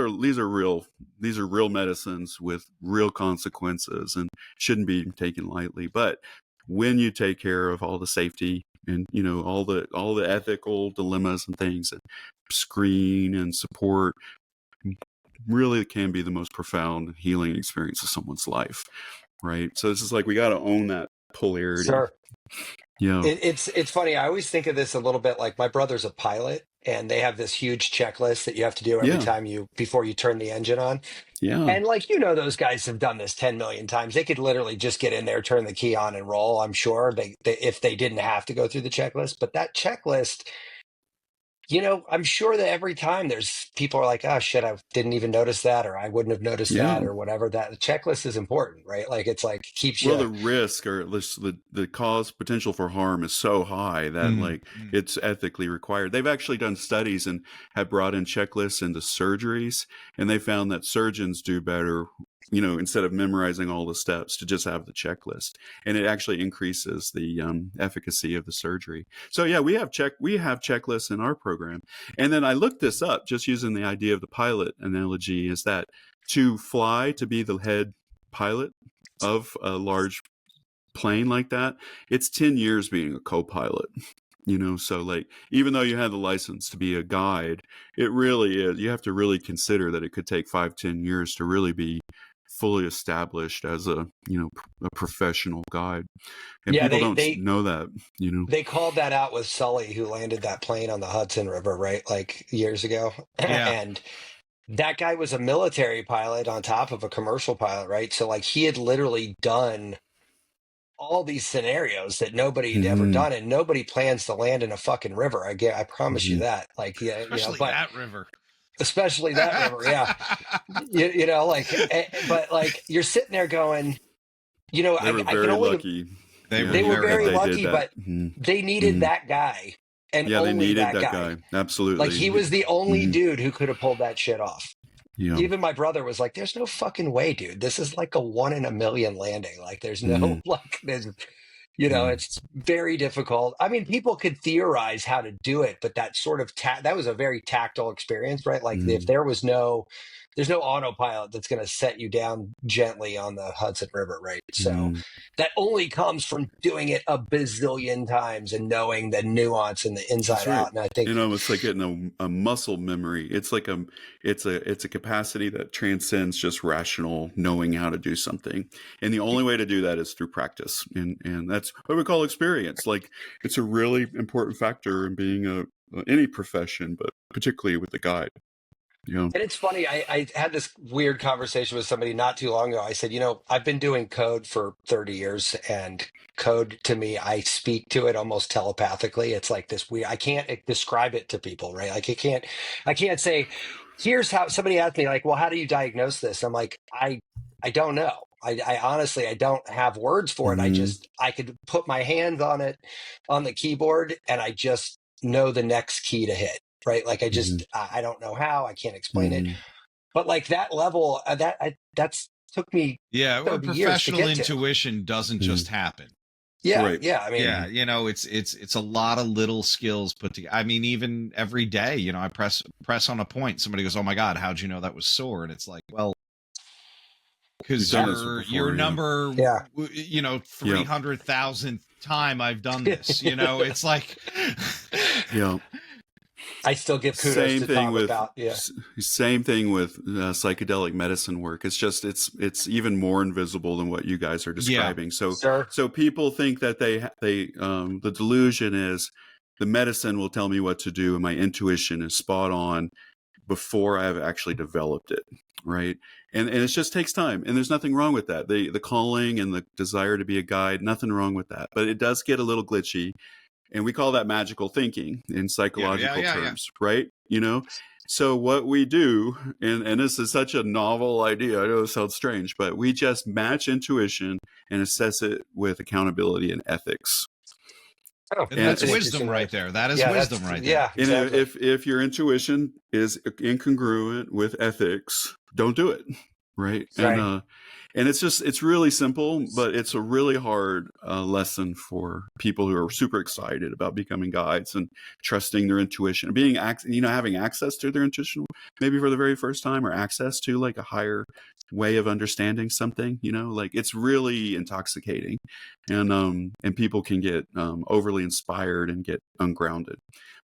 are real medicines with real consequences and shouldn't be taken lightly. But when you take care of all the safety and all the ethical dilemmas and things that screen and support, really can be the most profound healing experience of someone's life, right? So this is like, we got to own that polarity. Sure. Yeah. It's funny. I always think of this a little bit like my brother's a pilot, and they have this huge checklist that you have to do every time before you turn the engine on. Yeah. And those guys have done this 10 million times. They could literally just get in there, turn the key on and roll. I'm sure they if they didn't have to go through the checklist, but that checklist, I'm sure that every time there's people are like, oh shit, I didn't even notice that, or I wouldn't have noticed that, or whatever. That the checklist is important, right? Like it's like keeps you. Well, the risk or at least the cause potential for harm is so high that it's ethically required. They've actually done studies and have brought in checklists into surgeries, and they found that surgeons do better, instead of memorizing all the steps, to just have the checklist, and it actually increases the efficacy of the surgery. So yeah, we have checklists in our program. And then I looked this up just using the idea of the pilot analogy, is that to be the head pilot of a large plane like that, it's 10 years being a co-pilot. So like, even though you have the license to be a guide, it really is, you have to really consider that it could take 5-10 years to really be fully established as a professional guide, and people don't know that. They called that out with Sully, who landed that plane on the Hudson River, right, like years ago. Yeah. And that guy was a military pilot on top of a commercial pilot, right? So like he had literally done all these scenarios that nobody had ever done, and nobody plans to land in a fucking river. I promise you that. Like, yeah, especially that river. Especially that river, yeah. But like you're sitting there going, they were very lucky. They were very lucky, but they needed that guy, and they needed that guy. Absolutely, like he was the only dude who could have pulled that shit off. Yeah. Even my brother was like, "There's no fucking way, dude. This is like a 1 in a million landing. Like, there's no it's very difficult. I mean, people could theorize how to do it, but that sort of that was a very tactile experience, right? Like, if there's no autopilot that's going to set you down gently on the Hudson River, right? So that only comes from doing it a bazillion times and knowing the nuance and the inside out. And I think it's like getting a muscle memory. It's like it's a capacity that transcends just rational knowing how to do something. And the only way to do that is through practice. And that's what we call experience. Like, it's a really important factor in being any profession, but particularly with the guide. Yeah. And it's funny, I had this weird conversation with somebody not too long ago. I said, I've been doing code for 30 years, and code to me, I speak to it almost telepathically. It's like this weird, I can't describe it to people, right? Like I can't say, here's how. Somebody asked me, like, well, how do you diagnose this? I'm like, I don't know. I honestly, I don't have words for it. Mm-hmm. I could put my hands on it on the keyboard, and I just know the next key to hit. Right. Like I don't know how, I can't explain it, Mm-hmm. but like that level, that's took me Yeah, well, 30 years to professional get to. intuition doesn't just happen. Yeah. Right. Yeah. I mean, Yeah, it's a lot of little skills put together. I mean, even every day, I press on a point. Somebody goes, "Oh my God, how'd you know that was sore?" And it's like, well, because You've done this before, your number, Yeah. 300,000th time I've done this. It's like, Yeah. I still give kudos Same to thing Tom with about, yeah. same thing with psychedelic medicine work. It's just it's even more invisible than what you guys are describing. So Sure. so people think that they the delusion is the medicine will tell me what to do and my intuition is spot on before I've actually developed it, right? And it just takes time, and there's nothing wrong with that. The calling and the desire to be a guide, nothing wrong with that. But it does get a little glitchy. And we call that magical thinking in psychological terms, right? So what we do, and this is such a novel idea, I know it sounds strange, but we just match intuition and assess it with accountability and ethics. Oh, and that's wisdom right there. That is wisdom right there. Yeah, exactly. And if your intuition is incongruent with ethics, don't do it, right? Right. And it's really simple, but it's a really hard lesson for people who are super excited about becoming guides and trusting their intuition, having access to their intuition, maybe for the very first time, or access to like a higher way of understanding something. Like it's really intoxicating, and people can get overly inspired and get ungrounded.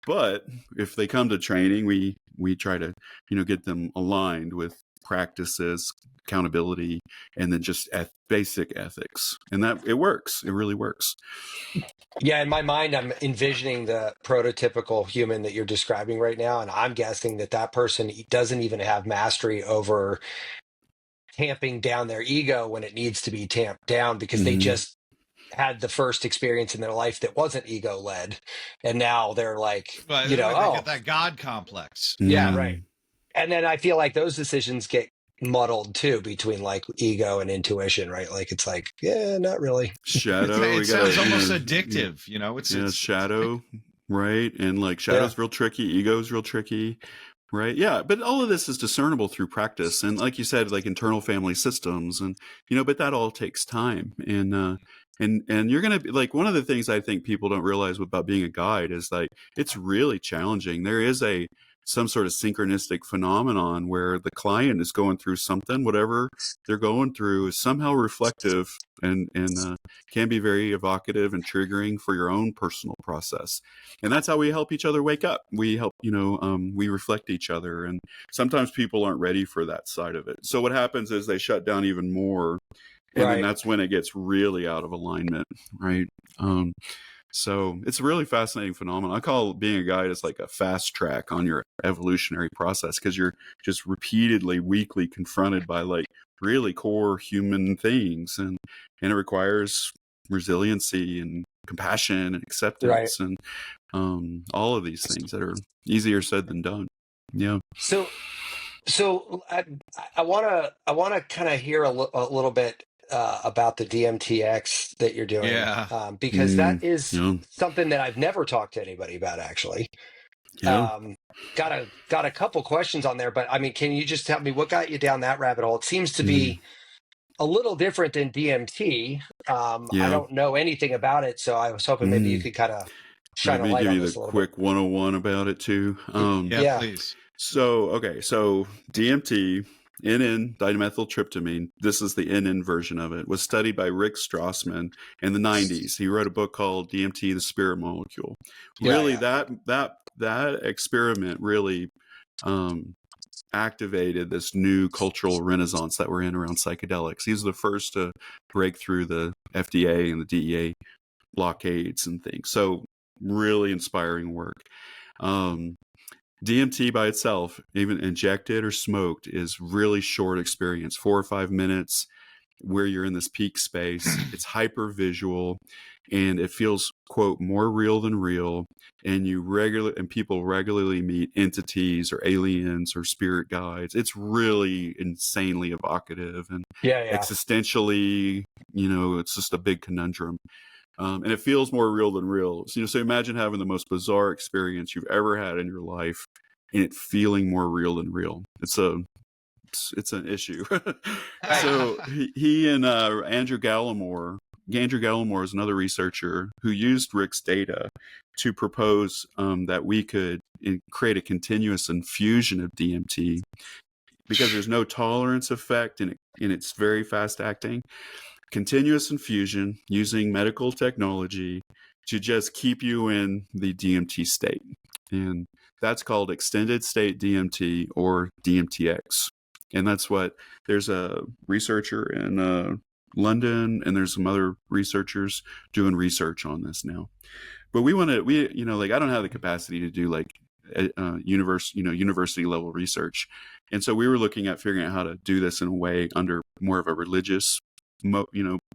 But if they come to training, we try to get them aligned with practices, accountability, and then just basic ethics, and that it works. It really works. Yeah, in my mind, I'm envisioning the prototypical human that you're describing right now, and I'm guessing that person doesn't even have mastery over tamping down their ego when it needs to be tamped down, because they just had the first experience in their life that wasn't ego led, and now they're like, they get that God complex. Yeah, right. And then I feel like those decisions get muddled too between like ego and intuition, right? Like it's like, yeah, not really. Shadow. It sounds almost addictive, it's shadow, right? And like shadow's real tricky, ego's real tricky, right? Yeah, but all of this is discernible through practice, and like you said, like internal family systems, and but that all takes time, and you're gonna be like, one of the things I think people don't realize about being a guide is like it's really challenging. There is some sort of synchronistic phenomenon where the client is going through something, whatever they're going through is somehow reflective and can be very evocative and triggering for your own personal process. And that's how we help each other wake up. We help, we reflect each other. And sometimes people aren't ready for that side of it. So what happens is they shut down even more. And then that's when it gets really out of alignment, right? So it's a really fascinating phenomenon. I call being a guide as like a fast track on your evolutionary process, because you're just repeatedly, weekly confronted by like really core human things, and it requires resiliency and compassion and acceptance, and all of these things that are easier said than done. Yeah. So I want to kind of hear a little bit about the DMTX that you're doing, because that is something that I've never talked to anybody about, actually. Got a couple questions on there, but I mean, can you just tell me what got you down that rabbit hole? It seems to be a little different than DMT. I don't know anything about it, so I was hoping maybe you could kind of shine a light on this a little bit. Let me give you the quick 101 about it too. Please. So DMT, dimethyltryptamine, this is the NN version of it, was studied by Rick Strassman in the 90s. He wrote a book called DMT, the Spirit Molecule. That experiment really activated this new cultural renaissance that we're in around psychedelics. He's the first to break through the FDA and the DEA blockades and things. So really inspiring work. DMT by itself, even injected or smoked, is really short experience, 4 or 5 minutes, where you're in this peak space. It's hyper visual, and it feels, quote, more real than real. And people regularly meet entities or aliens or spirit guides. It's really insanely evocative and Yeah. existentially, it's just a big conundrum. And it feels more real than real. So imagine having the most bizarre experience you've ever had in your life, and it feeling more real than real. It's an issue. So he and Andrew Gallimore is another researcher who used Rick's data to propose that we could create a continuous infusion of DMT, because there's no tolerance effect and it's very fast acting. Continuous infusion using medical technology to just keep you in the DMT state. And that's called extended state DMT, or DMTX. And that's what, there's a researcher in London, and there's some other researchers doing research on this now. But I don't have the capacity to do like university level research. And so we were looking at figuring out how to do this in a way under more of a religious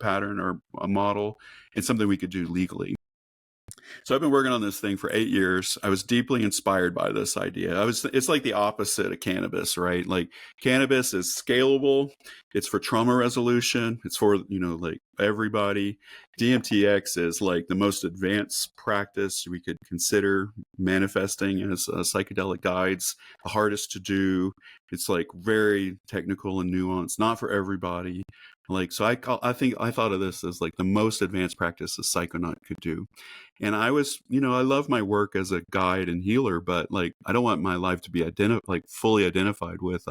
pattern or a model, and something we could do legally. So I've been working on this thing for 8 years. I was deeply inspired by this idea. It's like the opposite of cannabis, right? Like, cannabis is scalable. It's for trauma resolution. It's for, like everybody. DMTX is like the most advanced practice we could consider manifesting as psychedelic guides, the hardest to do. It's like very technical and nuanced, not for everybody. Like, so I thought of this as like the most advanced practice a psychonaut could do. And I love my work as a guide and healer, but like, I don't want my life to be fully identified with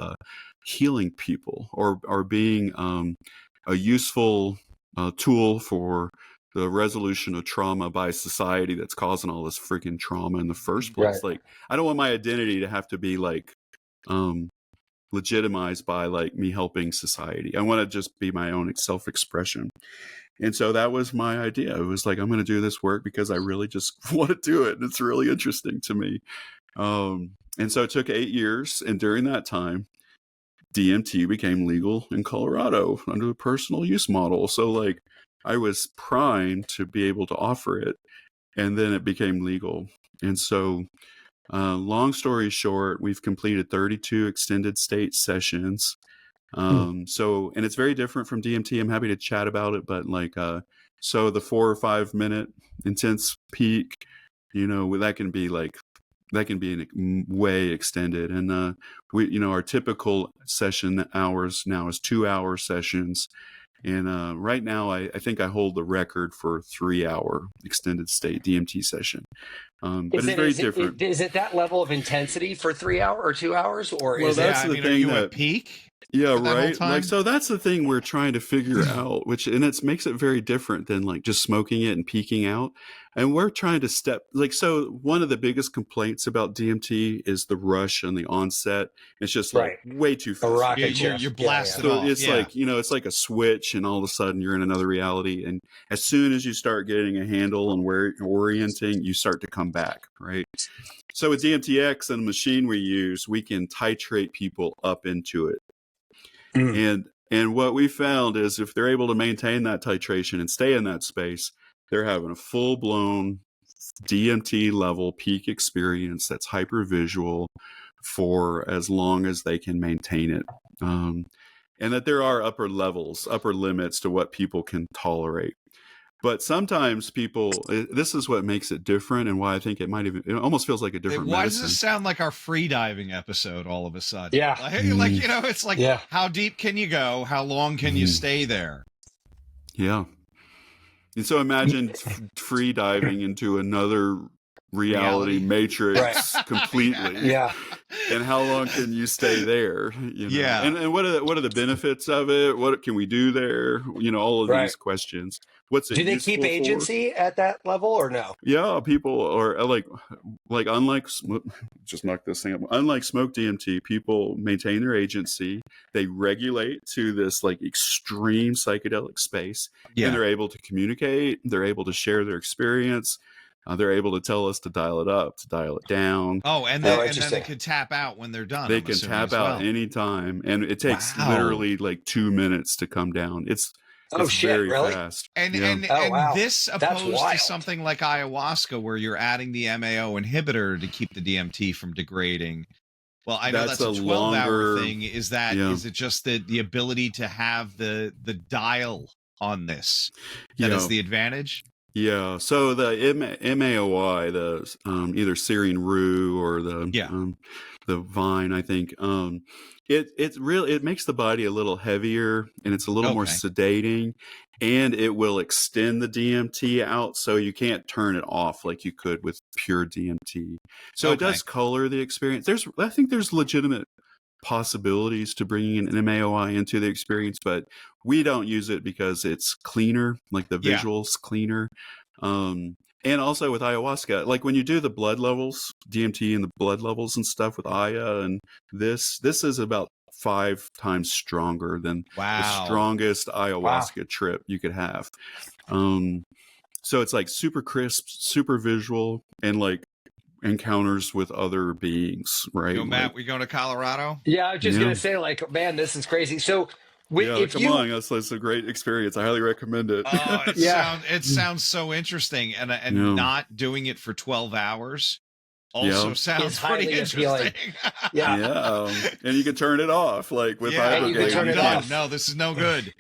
healing people or being a useful tool for the resolution of trauma by society that's causing all this freaking trauma in the first place. Right. Like, I don't want my identity to have to be like legitimized by like me helping society. I want to just be my own self-expression. And so that was my idea. It was like, I'm going to do this work because I really just want to do it. It's really interesting to me. And so it took 8 years. And during that time, DMT became legal in Colorado under the personal use model. So like, I was primed to be able to offer it, and then it became legal. And so long story short, we've completed 32 extended state sessions. And it's very different from DMT. I'm happy to chat about it, but like, so the 4 or 5 minute intense peak, that can be way extended. And our typical session hours now is 2-hour sessions. And right now, I think I hold the record for 3-hour extended state DMT session. But it's very different. Is it that level of intensity for 3 hours or 2 hours, or well, is that's it? the thing are you at peak? Yeah, right. Like, so that's the thing we're trying to figure out, and it makes it very different than like just smoking it and peeking out. And we're trying to so one of the biggest complaints about DMT is the rush and the onset. It's just like way too fast. A rocket ship. You're blasted So off. it's like, it's like a switch, and all of a sudden you're in another reality. And as soon as you start getting a handle on where you're orienting, you start to come back, right? So with DMTX and the machine we use, we can titrate people up into it. And what we found is if they're able to maintain that titration and stay in that space, they're having a full-blown DMT level peak experience that's hypervisual for as long as they can maintain it. And that there are upper limits to what people can tolerate. But sometimes this is what makes it different, and why I think it almost feels like a different Why medicine. does this sound like our free diving episode all of a sudden? Yeah. It's like, how deep can you go? How long can you stay there? Yeah. And so imagine free diving into another reality matrix completely. Yeah. And how long can you stay there? Yeah. And what are the benefits of it? What can we do there? All of these questions. What's it? Do they keep agency at that level or no? Yeah, people are like unlike just knock this thing up. Unlike smoke DMT, people maintain their agency. They regulate to this like extreme psychedelic space, and they're able to communicate. They're able to share their experience. they're able to tell us to dial it up, to dial it down. Oh, and then they could tap out when they're done. They can tap out anytime, and it takes literally like 2 minutes to come down. It's very fast. And this opposed to something like ayahuasca, where you're adding the MAO inhibitor to keep the DMT from degrading. Well, I know that's a 12-hour thing. Is it just the ability to have the dial on this that is the advantage? Yeah. So the MAOI, the either Syrian rue or the vine, I think, it makes the body a little heavier, and it's a little more sedating, and it will extend the DMT out, so you can't turn it off like you could with pure DMT. So it does color the experience. I think there's legitimate possibilities to bringing an MAOI into the experience, but we don't use it because it's cleaner, like the visuals cleaner. And also with ayahuasca, like when you do the blood levels, DMT and the blood levels and stuff with Aya, and this is about 5 times stronger than the strongest ayahuasca trip you could have. So it's like super crisp, super visual, and like encounters with other beings, right? Yo, Matt, we going to Colorado? Yeah, I was just gonna say, like, man, this is crazy. So it's a great experience. I highly recommend it. Oh, it sounds so interesting, and not doing it for 12 hours also sounds pretty interesting. And you can turn it off, like with ibogaine. No, this is no good.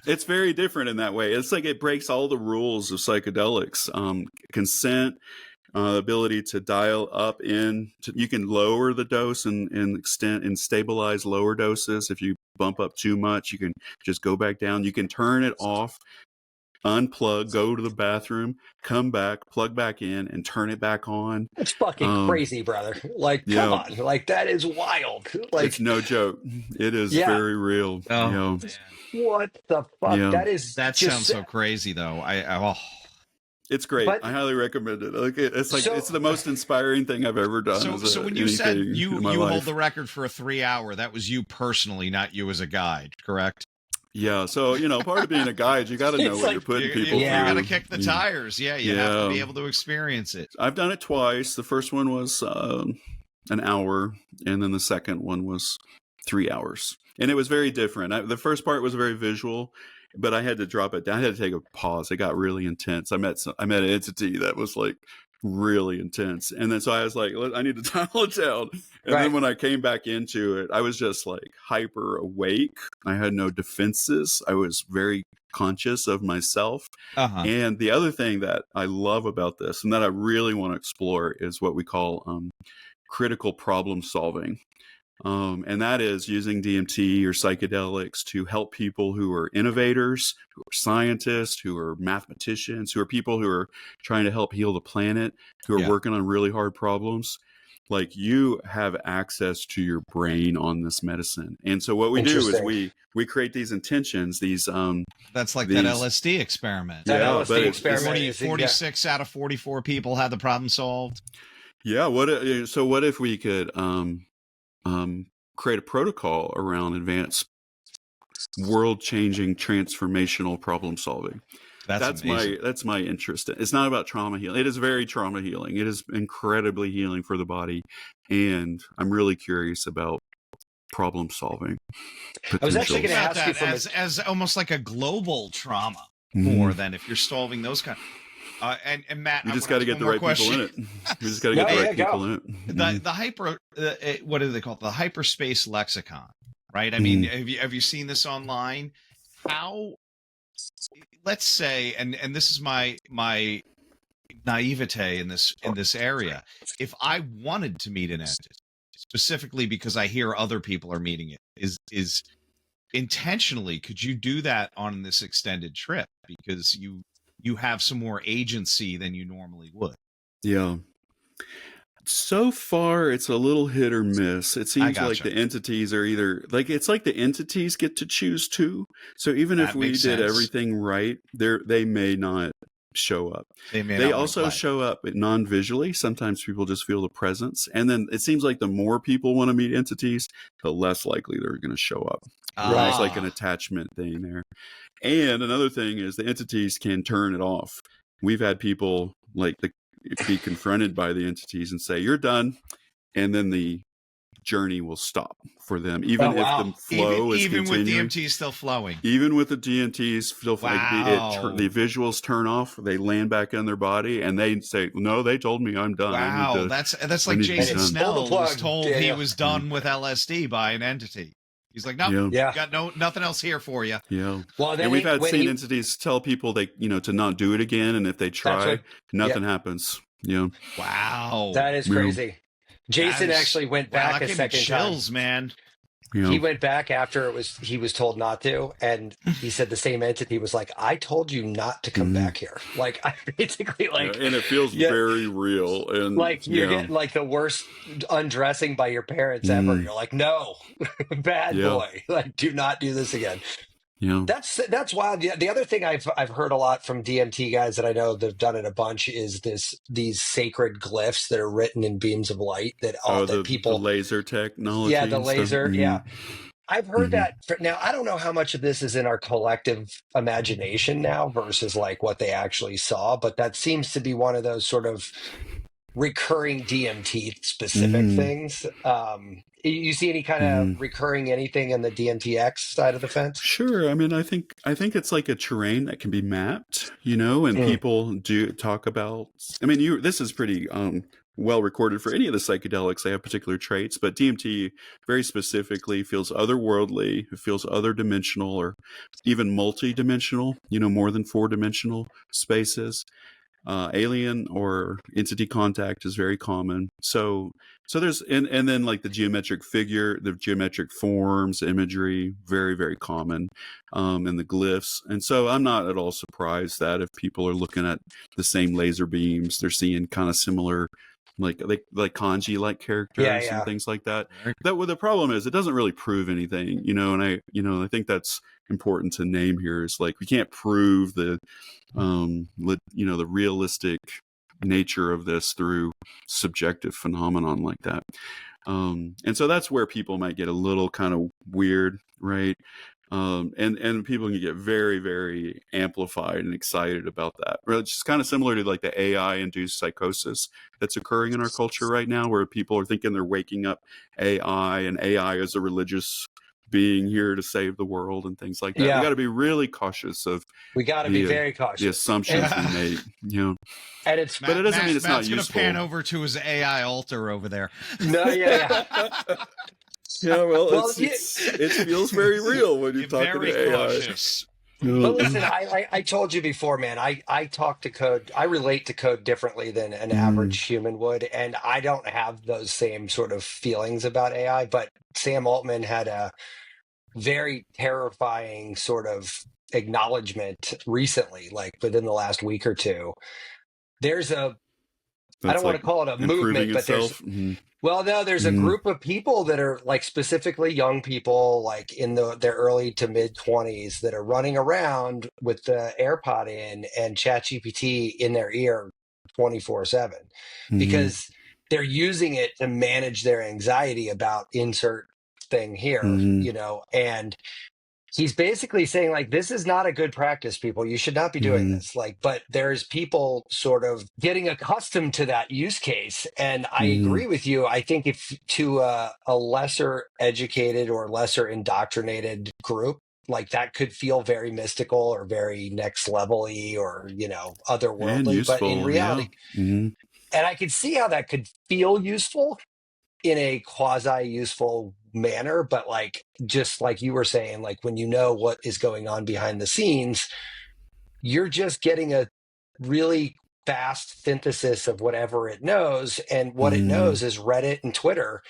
It's very different in that way. It's like it breaks all the rules of psychedelics. Consent, ability to dial up you can lower the dose and extend and stabilize lower doses. If you bump up too much, you can just go back down. You can turn it off, unplug, go to the bathroom, come back, plug back in, and turn it back on. It's fucking crazy, brother. Like, come on. Like, that is wild. Like, it's no joke. It is very real. What the fuck? That sounds so crazy, though. It's great. I highly recommend it. It's the most inspiring thing I've ever done. So when you said you hold the record for a 3-hour, that was you personally, not you as a guide, correct? Yeah. So, part of being a guide, you got to know what you're putting people through. You got to kick the tires. You have to be able to experience it. I've done it twice. The first one was an hour, and then the second one was 3 hours. And it was very different. The first part was very visual, but I had to drop it down. I had to take a pause. It got really intense. I met an entity that was like really intense. And then so I was like, I need to dial it down. And then when I came back into it, I was just like hyper awake. I had no defenses. I was very conscious of myself. And the other thing that I love about this and that I really want to explore is what we call critical problem solving. And that is using DMT or psychedelics to help people who are innovators, who are scientists, who are mathematicians, who are people who are trying to help heal the planet, who are working on really hard problems. Like, you have access to your brain on this medicine. And so what we do is we create these intentions, these that's like that LSD experiment. That LSD experiment. 46 out of 44 people had the problem solved. Yeah. What if we could create a protocol around advanced world-changing transformational problem solving? That's my interest. It's not about trauma healing. It is very trauma healing. It is incredibly healing for the body, and I'm really curious about problem solving. I was actually going to ask you as almost like a global trauma more than if you're solving those kind. And Matt, you just got to get the right people in it. You just got to get the right people in it. The hyper, what do they call it? The hyperspace lexicon, right? I mean, have you seen this online? How, let's say, and this is my naivete in this area. If I wanted to meet an entity, specifically because I hear other people are meeting it, is intentionally, could you do that on this extended trip? Because you have some more agency than you normally would. Yeah. So far, it's a little hit or miss. It seems like the entities are either it's like the entities get to choose too. So even if we did everything right, they may not show up. They also show up non-visually. Sometimes people just feel the presence. And then it seems like the more people want to meet entities, the less likely they're going to show up. It's like an attachment thing there. And another thing is the entities can turn it off. We've had people like be confronted by the entities and say, "You're done," and then the journey will stop for them, even if the flow is even with continuing. DMT still flowing, even with the DMTs still like the visuals turn off, they land back in their body, and they say, "No, they told me I'm done." Wow, that's like Jason Snell was told he was done with LSD by an entity. He's like, "Nope, got nothing else here for you." Yeah. Well, and we've seen entities tell people to not do it again, and if they try, nothing happens. Yeah. Wow, that is crazy. Jason actually went back a second chills, time. Man. He went back after he was told not to, and he said the same entity was like, "I told you not to come back here." Like, I basically and it feels very real, and like you're getting like the worst undressing by your parents ever. You're like, "No, bad boy, like do not do this again." Yeah, that's wild. The other thing I've heard a lot from DMT guys that I know that've done it a bunch is these sacred glyphs that are written in beams of light that people the laser technology. Yeah, the laser. Yeah, I've heard that. Now I don't know how much of this is in our collective imagination now versus like what they actually saw, but that seems to be one of those sort of recurring DMT specific things. You see any kind of recurring anything in the DMTX side of the fence? Sure. I mean, I think it's like a terrain that can be mapped, and people do talk about. I mean, this is pretty well recorded for any of the psychedelics. They have particular traits, but DMT very specifically feels otherworldly. It feels other dimensional or even multi-dimensional. More than 4-dimensional spaces. Alien or entity contact is very common. So there's and then like the geometric forms, imagery, very, very common, and the glyphs. And so I'm not at all surprised that if people are looking at the same laser beams, they're seeing kind of similar, like kanji like characters and things like that. The problem is it doesn't really prove anything, and I think that's important to name here is like we can't prove the realistic nature of this through subjective phenomenon like that. And so that's where people might get a little kind of weird, right? And people can get very, very amplified and excited about that. It's just kind of similar to like the AI-induced psychosis that's occurring in our culture right now, where people are thinking they're waking up AI, and AI is a religious being here to save the world and things like that. We got to be really cautious of. We got to be very cautious. The assumptions we made, And but it doesn't mean it's not useful. Matt's going to pan over to his AI altar over there. No, yeah. Well, it feels very real when you're talking to AI. Cautious. But listen, I told you before, man, I talk to code. I relate to code differently than an average human would. And I don't have those same sort of feelings about AI. But Sam Altman had a very terrifying sort of acknowledgement recently, like within the last week or two. There's I don't want to call it a movement, but there's a group of people that are like specifically young people, like in their early to mid 20s, that are running around with the AirPod in and ChatGPT in their ear 24/7 because they're using it to manage their anxiety about insert thing here, and he's basically saying like, this is not a good practice, people. You should not be doing this. Like, but there's people sort of getting accustomed to that use case. And I agree with you. I think if to a lesser educated or lesser indoctrinated group, like that could feel very mystical or very next level-y or, otherworldly, but in reality, and I could see how that could feel useful in a quasi-useful manner, but like just like you were saying, like when you know what is going on behind the scenes, you're just getting a really fast synthesis of whatever it knows, and what it knows is Reddit and Twitter.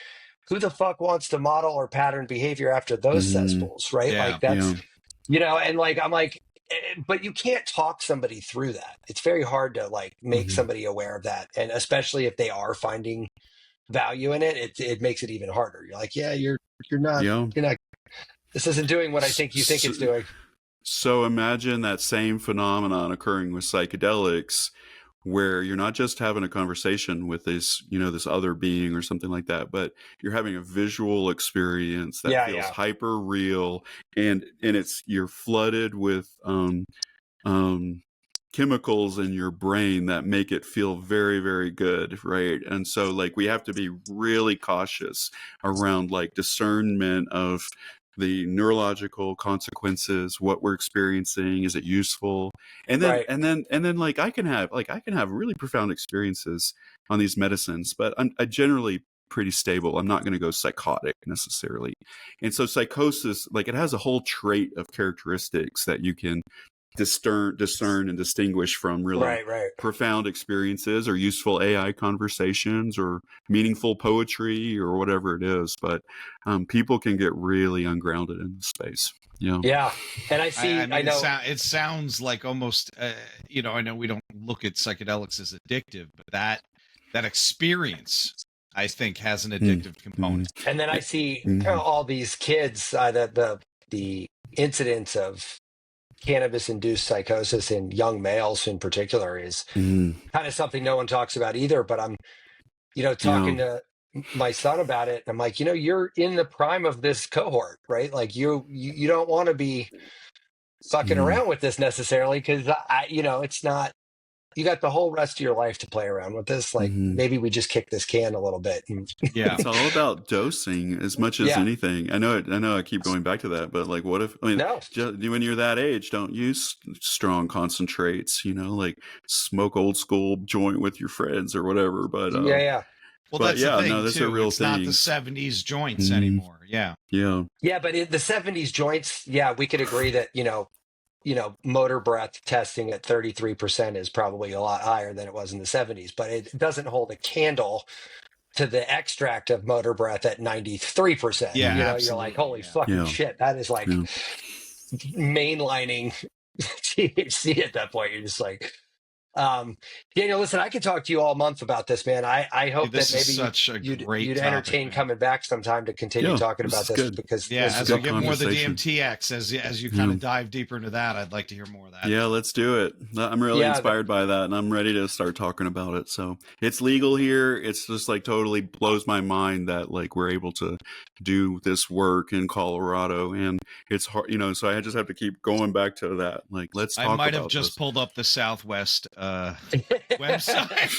Who the fuck wants to model or pattern behavior after those cesspools, right? Like that's and like I'm like, but you can't talk somebody through that. It's very hard to like make somebody aware of that, and especially if they are finding value in it, it makes it even harder. You're like, you're not, this isn't doing what I think you think it's doing. So imagine that same phenomenon occurring with psychedelics, where you're not just having a conversation with this, this other being or something like that, but you're having a visual experience that feels hyper real, and you're flooded with chemicals in your brain that make it feel very, very good, right? And so like we have to be really cautious around like discernment of the neurological consequences, what we're experiencing, is it useful? Right. And then like I can have really profound experiences on these medicines, but I generally pretty stable. I'm not going to go psychotic necessarily. And so psychosis, like it has a whole trait of characteristics that you can discern and distinguish from really Right. profound experiences or useful AI conversations or meaningful poetry or whatever it is. But people can get really ungrounded in this space. Yeah. And I know it sounds like almost, I know we don't look at psychedelics as addictive, but that experience, I think, has an addictive component. And then I see all these kids that the incidence of cannabis-induced psychosis in young males in particular is kind of something no one talks about either. But I'm, talking to my son about it. I'm like, you're in the prime of this cohort, right? Like you don't want to be fucking around with this necessarily because it's not. You got the whole rest of your life to play around with this. Like maybe we just kick this can a little bit. Yeah, it's all about dosing as much as anything. I know. I keep going back to that, but like, what if? I mean, when you're that age, don't use strong concentrates. Like smoke old school joint with your friends or whatever. But Well, but that's the thing, that's too. a real it's thing. Not the 70s joints anymore. Yeah. But in the 70s joints, we could agree that motor breath testing at 33% is probably a lot higher than it was in the 70s, but it doesn't hold a candle to the extract of motor breath at 93%. Yeah, you're like, holy fucking shit. That is like mainlining THC at that point. You're just like, Daniel, listen, I could talk to you all month about this, man. I hope that maybe you'd entertain coming back sometime to continue talking about this because as we get more of the DMTX, as you kind of dive deeper into that, I'd like to hear more of that. Yeah, let's do it. I'm really inspired by that, and I'm ready to start talking about it. So it's legal here. It's just like totally blows my mind that like we're able to do this work in Colorado, and it's hard, so I just have to keep going back to that. Like, let's talk about this. I might have just pulled up the Southwest website.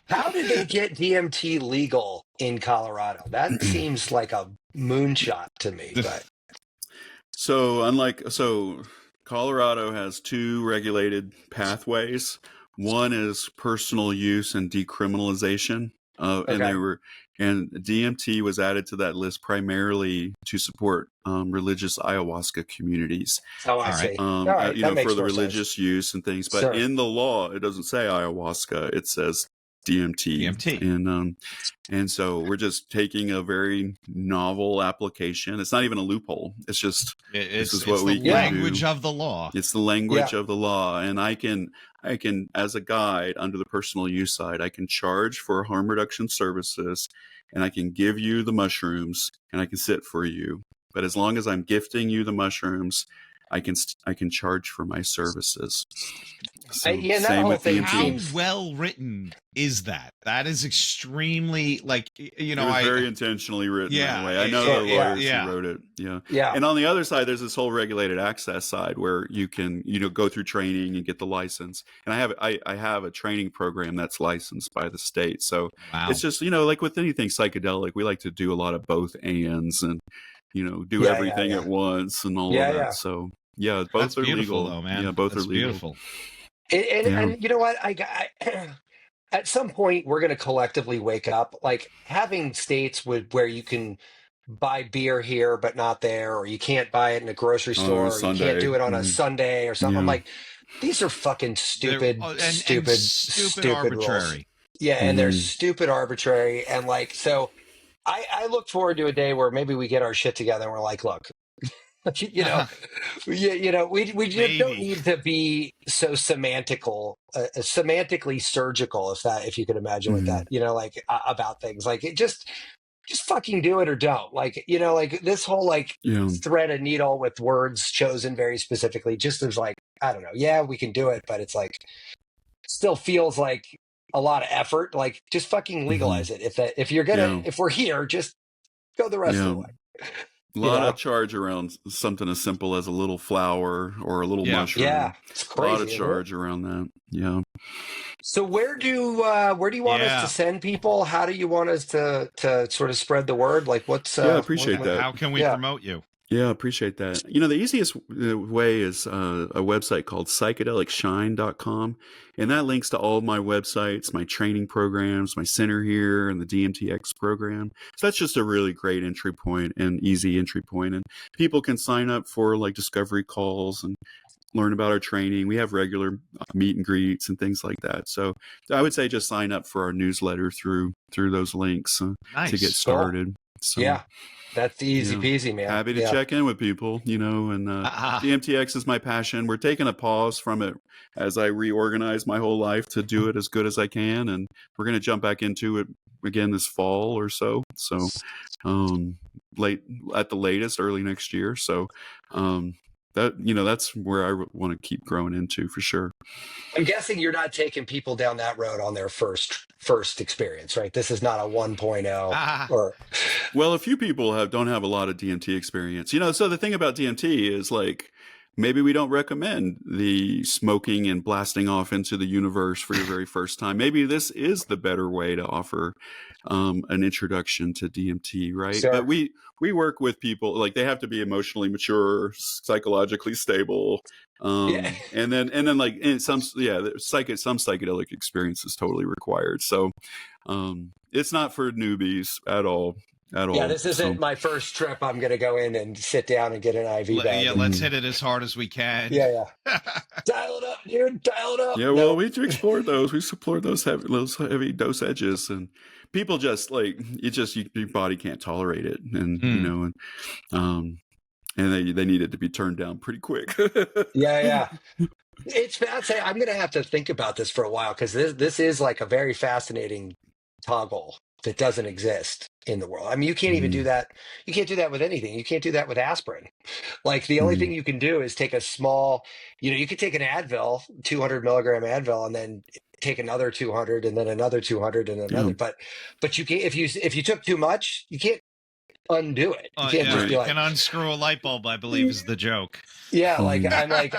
How did they get DMT legal in Colorado? That seems like a moonshot to me. But so Colorado has two regulated pathways. One is personal use and decriminalization, and DMT was added to that list primarily to support religious ayahuasca communities. Oh, I see. For the religious use and things. But in the law, it doesn't say ayahuasca; it says DMT. And so we're just taking a very novel application. It's not even a loophole. It's just this is what we the language of the law. It's the language of the law, and I can, as a guide under the personal use side, I can charge for harm reduction services, and I can give you the mushrooms, and I can sit for you. But as long as I'm gifting you the mushrooms, I can charge for my services. So, that whole thing. How well written is that? That is extremely it was very intentionally written that way. I know the lawyers who wrote it. Yeah. And on the other side, there's this whole regulated access side where you can go through training and get the license. And I have a training program that's licensed by the state. So it's just like with anything psychedelic, we like to do a lot of both ands and do everything at once and all of that. So both That's are beautiful, legal. Though, man. Yeah, both That's are legal. Beautiful. And you know what? I at some point we're going to collectively wake up, like having states where you can buy beer here but not there, or you can't buy it in a grocery store, or you can't do it on a Sunday or something. I'm like, these are fucking stupid arbitrary rules. And they're stupid arbitrary, and like so. I look forward to a day where maybe we get our shit together and we're like, look, we just don't need to be so semantically surgical, if you could imagine with that, about things like it. Just fucking do it or don't. Like this whole thread a needle with words chosen very specifically. Just as like, I don't know. Yeah, we can do it, but it's like still feels like a lot of effort. Like just fucking legalize it. If we're here, just go the rest of the way. A lot of charge around something as simple as a little flower or a little mushroom. Yeah, it's crazy. A lot of charge around that. Yeah. So where do you want us to send people? How do you want us to sort of spread the word? Like, what's I appreciate that. How can we promote you? Yeah, appreciate that. You know, the easiest way is a website called psychedelicshine.com. And that links to all my websites, my training programs, my center here, and the DMTX program. So that's just a really great entry point and easy entry point. And people can sign up for like discovery calls and learn about our training. We have regular meet and greets and things like that. So I would say just sign up for our newsletter through those links to get started. So, yeah. That's easy peasy, man. Happy to check in with people, you know, and DMTX is my passion. We're taking a pause from it as I reorganize my whole life to do it as good as I can. And we're going to jump back into it again this fall or so. So late at the latest, early next year. So that, you know, that's where I want to keep growing into for sure. I'm guessing you're not taking people down that road on their first experience, right? This is not a 1.0 or. Well, a few people don't have a lot of DMT experience, you know. So the thing about DMT is like, maybe we don't recommend the smoking and blasting off into the universe for your very first time. Maybe this is the better way to offer an introduction to DMT, right? Sure. But we work with people, like they have to be emotionally mature, psychologically stable, and then like some psychedelic experience is totally required. So it's not for newbies at all. Yeah, this isn't my first trip. I'm going to go in and sit down and get an IV bag. Yeah, let's hit it as hard as we can. Yeah. Dial it up, dude. Dial it up. Yeah, well, we explored those. We explored those heavy dose edges, and people just like your body can't tolerate it, and you know, and they needed to be turned down pretty quick. Yeah. It's fascinating. I'm going to have to think about this for a while because this is like a very fascinating toggle that doesn't exist in the world. I mean, you can't even do that. You can't do that with anything. You can't do that with aspirin. Like the only thing you can do is take a small, you know, you could take an Advil, 200 milligram Advil, and then take another 200 and then another 200 and another. But you can't, if you took too much, you can't undo it. You can't just be like, you can unscrew a light bulb, I believe is the joke. Yeah. Like I'm like,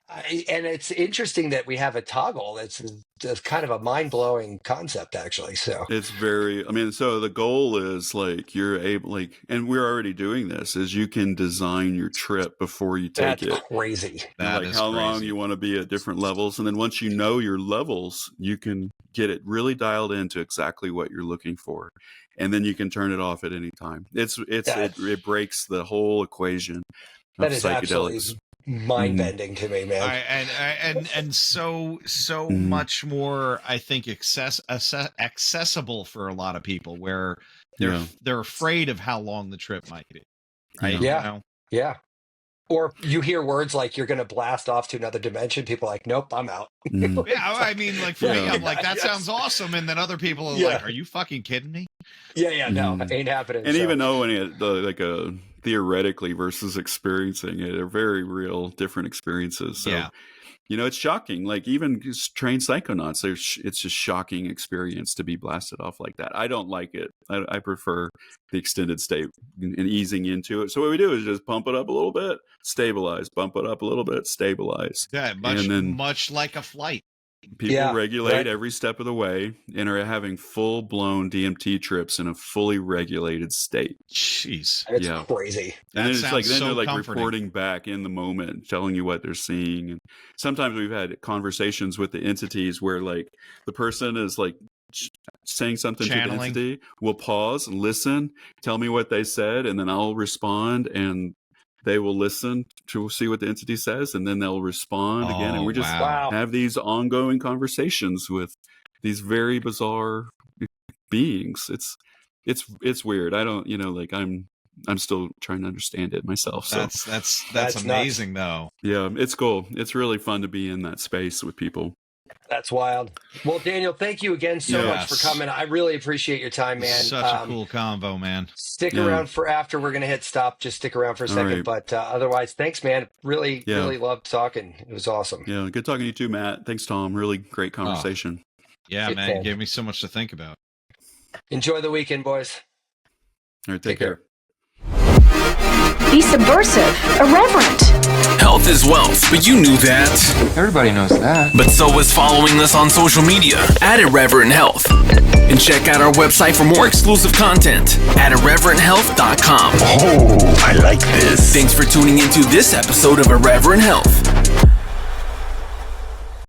and it's interesting that we have a toggle. It's kind of a mind-blowing concept, actually. So it's very, I mean, so the goal is like you're able, like, and we're already doing this, is you can design your trip before you take it. That's crazy. That like how long you want to be at different levels. And then once you know your levels, you can get it really dialed into exactly what you're looking for. And then you can turn it off at any time. It breaks the whole equation of psychedelics. Mind-bending to me, man. And so much more, I think, accessible for a lot of people, where they're afraid of how long the trip might be. Right? Yeah. Or you hear words like you're going to blast off to another dimension. People are like, nope, I'm out. Yeah, I mean, like for me, I'm like, that sounds awesome. And then other people are like, are you fucking kidding me? Yeah, no, ain't happening. And even though theoretically versus experiencing it are very real, different experiences. So, you know, it's shocking. Like even trained psychonauts, it's just shocking experience to be blasted off like that. I don't like it. I prefer the extended state and easing into it. So what we do is just pump it up a little bit, stabilize, bump it up a little bit, stabilize. Yeah, much like a flight. People regulate every step of the way and are having full-blown DMT trips in a fully regulated state. Jeez. It's crazy. And it's like then they're like reporting back in the moment, telling you what they're seeing. And sometimes we've had conversations with the entities where like the person is like saying something to the entity, we'll pause and listen, tell me what they said, and then I'll respond, and they will listen to see what the entity says, and then they'll respond again. And we just have these ongoing conversations with these very bizarre beings. It's weird. I don't, you know, like I'm still trying to understand it myself. So that's amazing though. Yeah, it's cool. It's really fun to be in that space with people. That's wild. Well, Daniel, thank you again so much for coming. I really appreciate your time, man. Such a cool convo, man. Stick around for after. We're going to hit stop. Just stick around for a second. Right. But otherwise, thanks, man. Really loved talking. It was awesome. Yeah, good talking to you too, Matt. Thanks, Tom. Really great conversation. Yeah, man. It gave me so much to think about. Enjoy the weekend, boys. All right, take care. Be subversive, irreverent. Health is wealth, but you knew that. Everybody knows that. But so is following us on social media at Irreverent Health. And check out our website for more exclusive content at irreverenthealth.com. Oh, I like this. Thanks for tuning into this episode of Irreverent Health.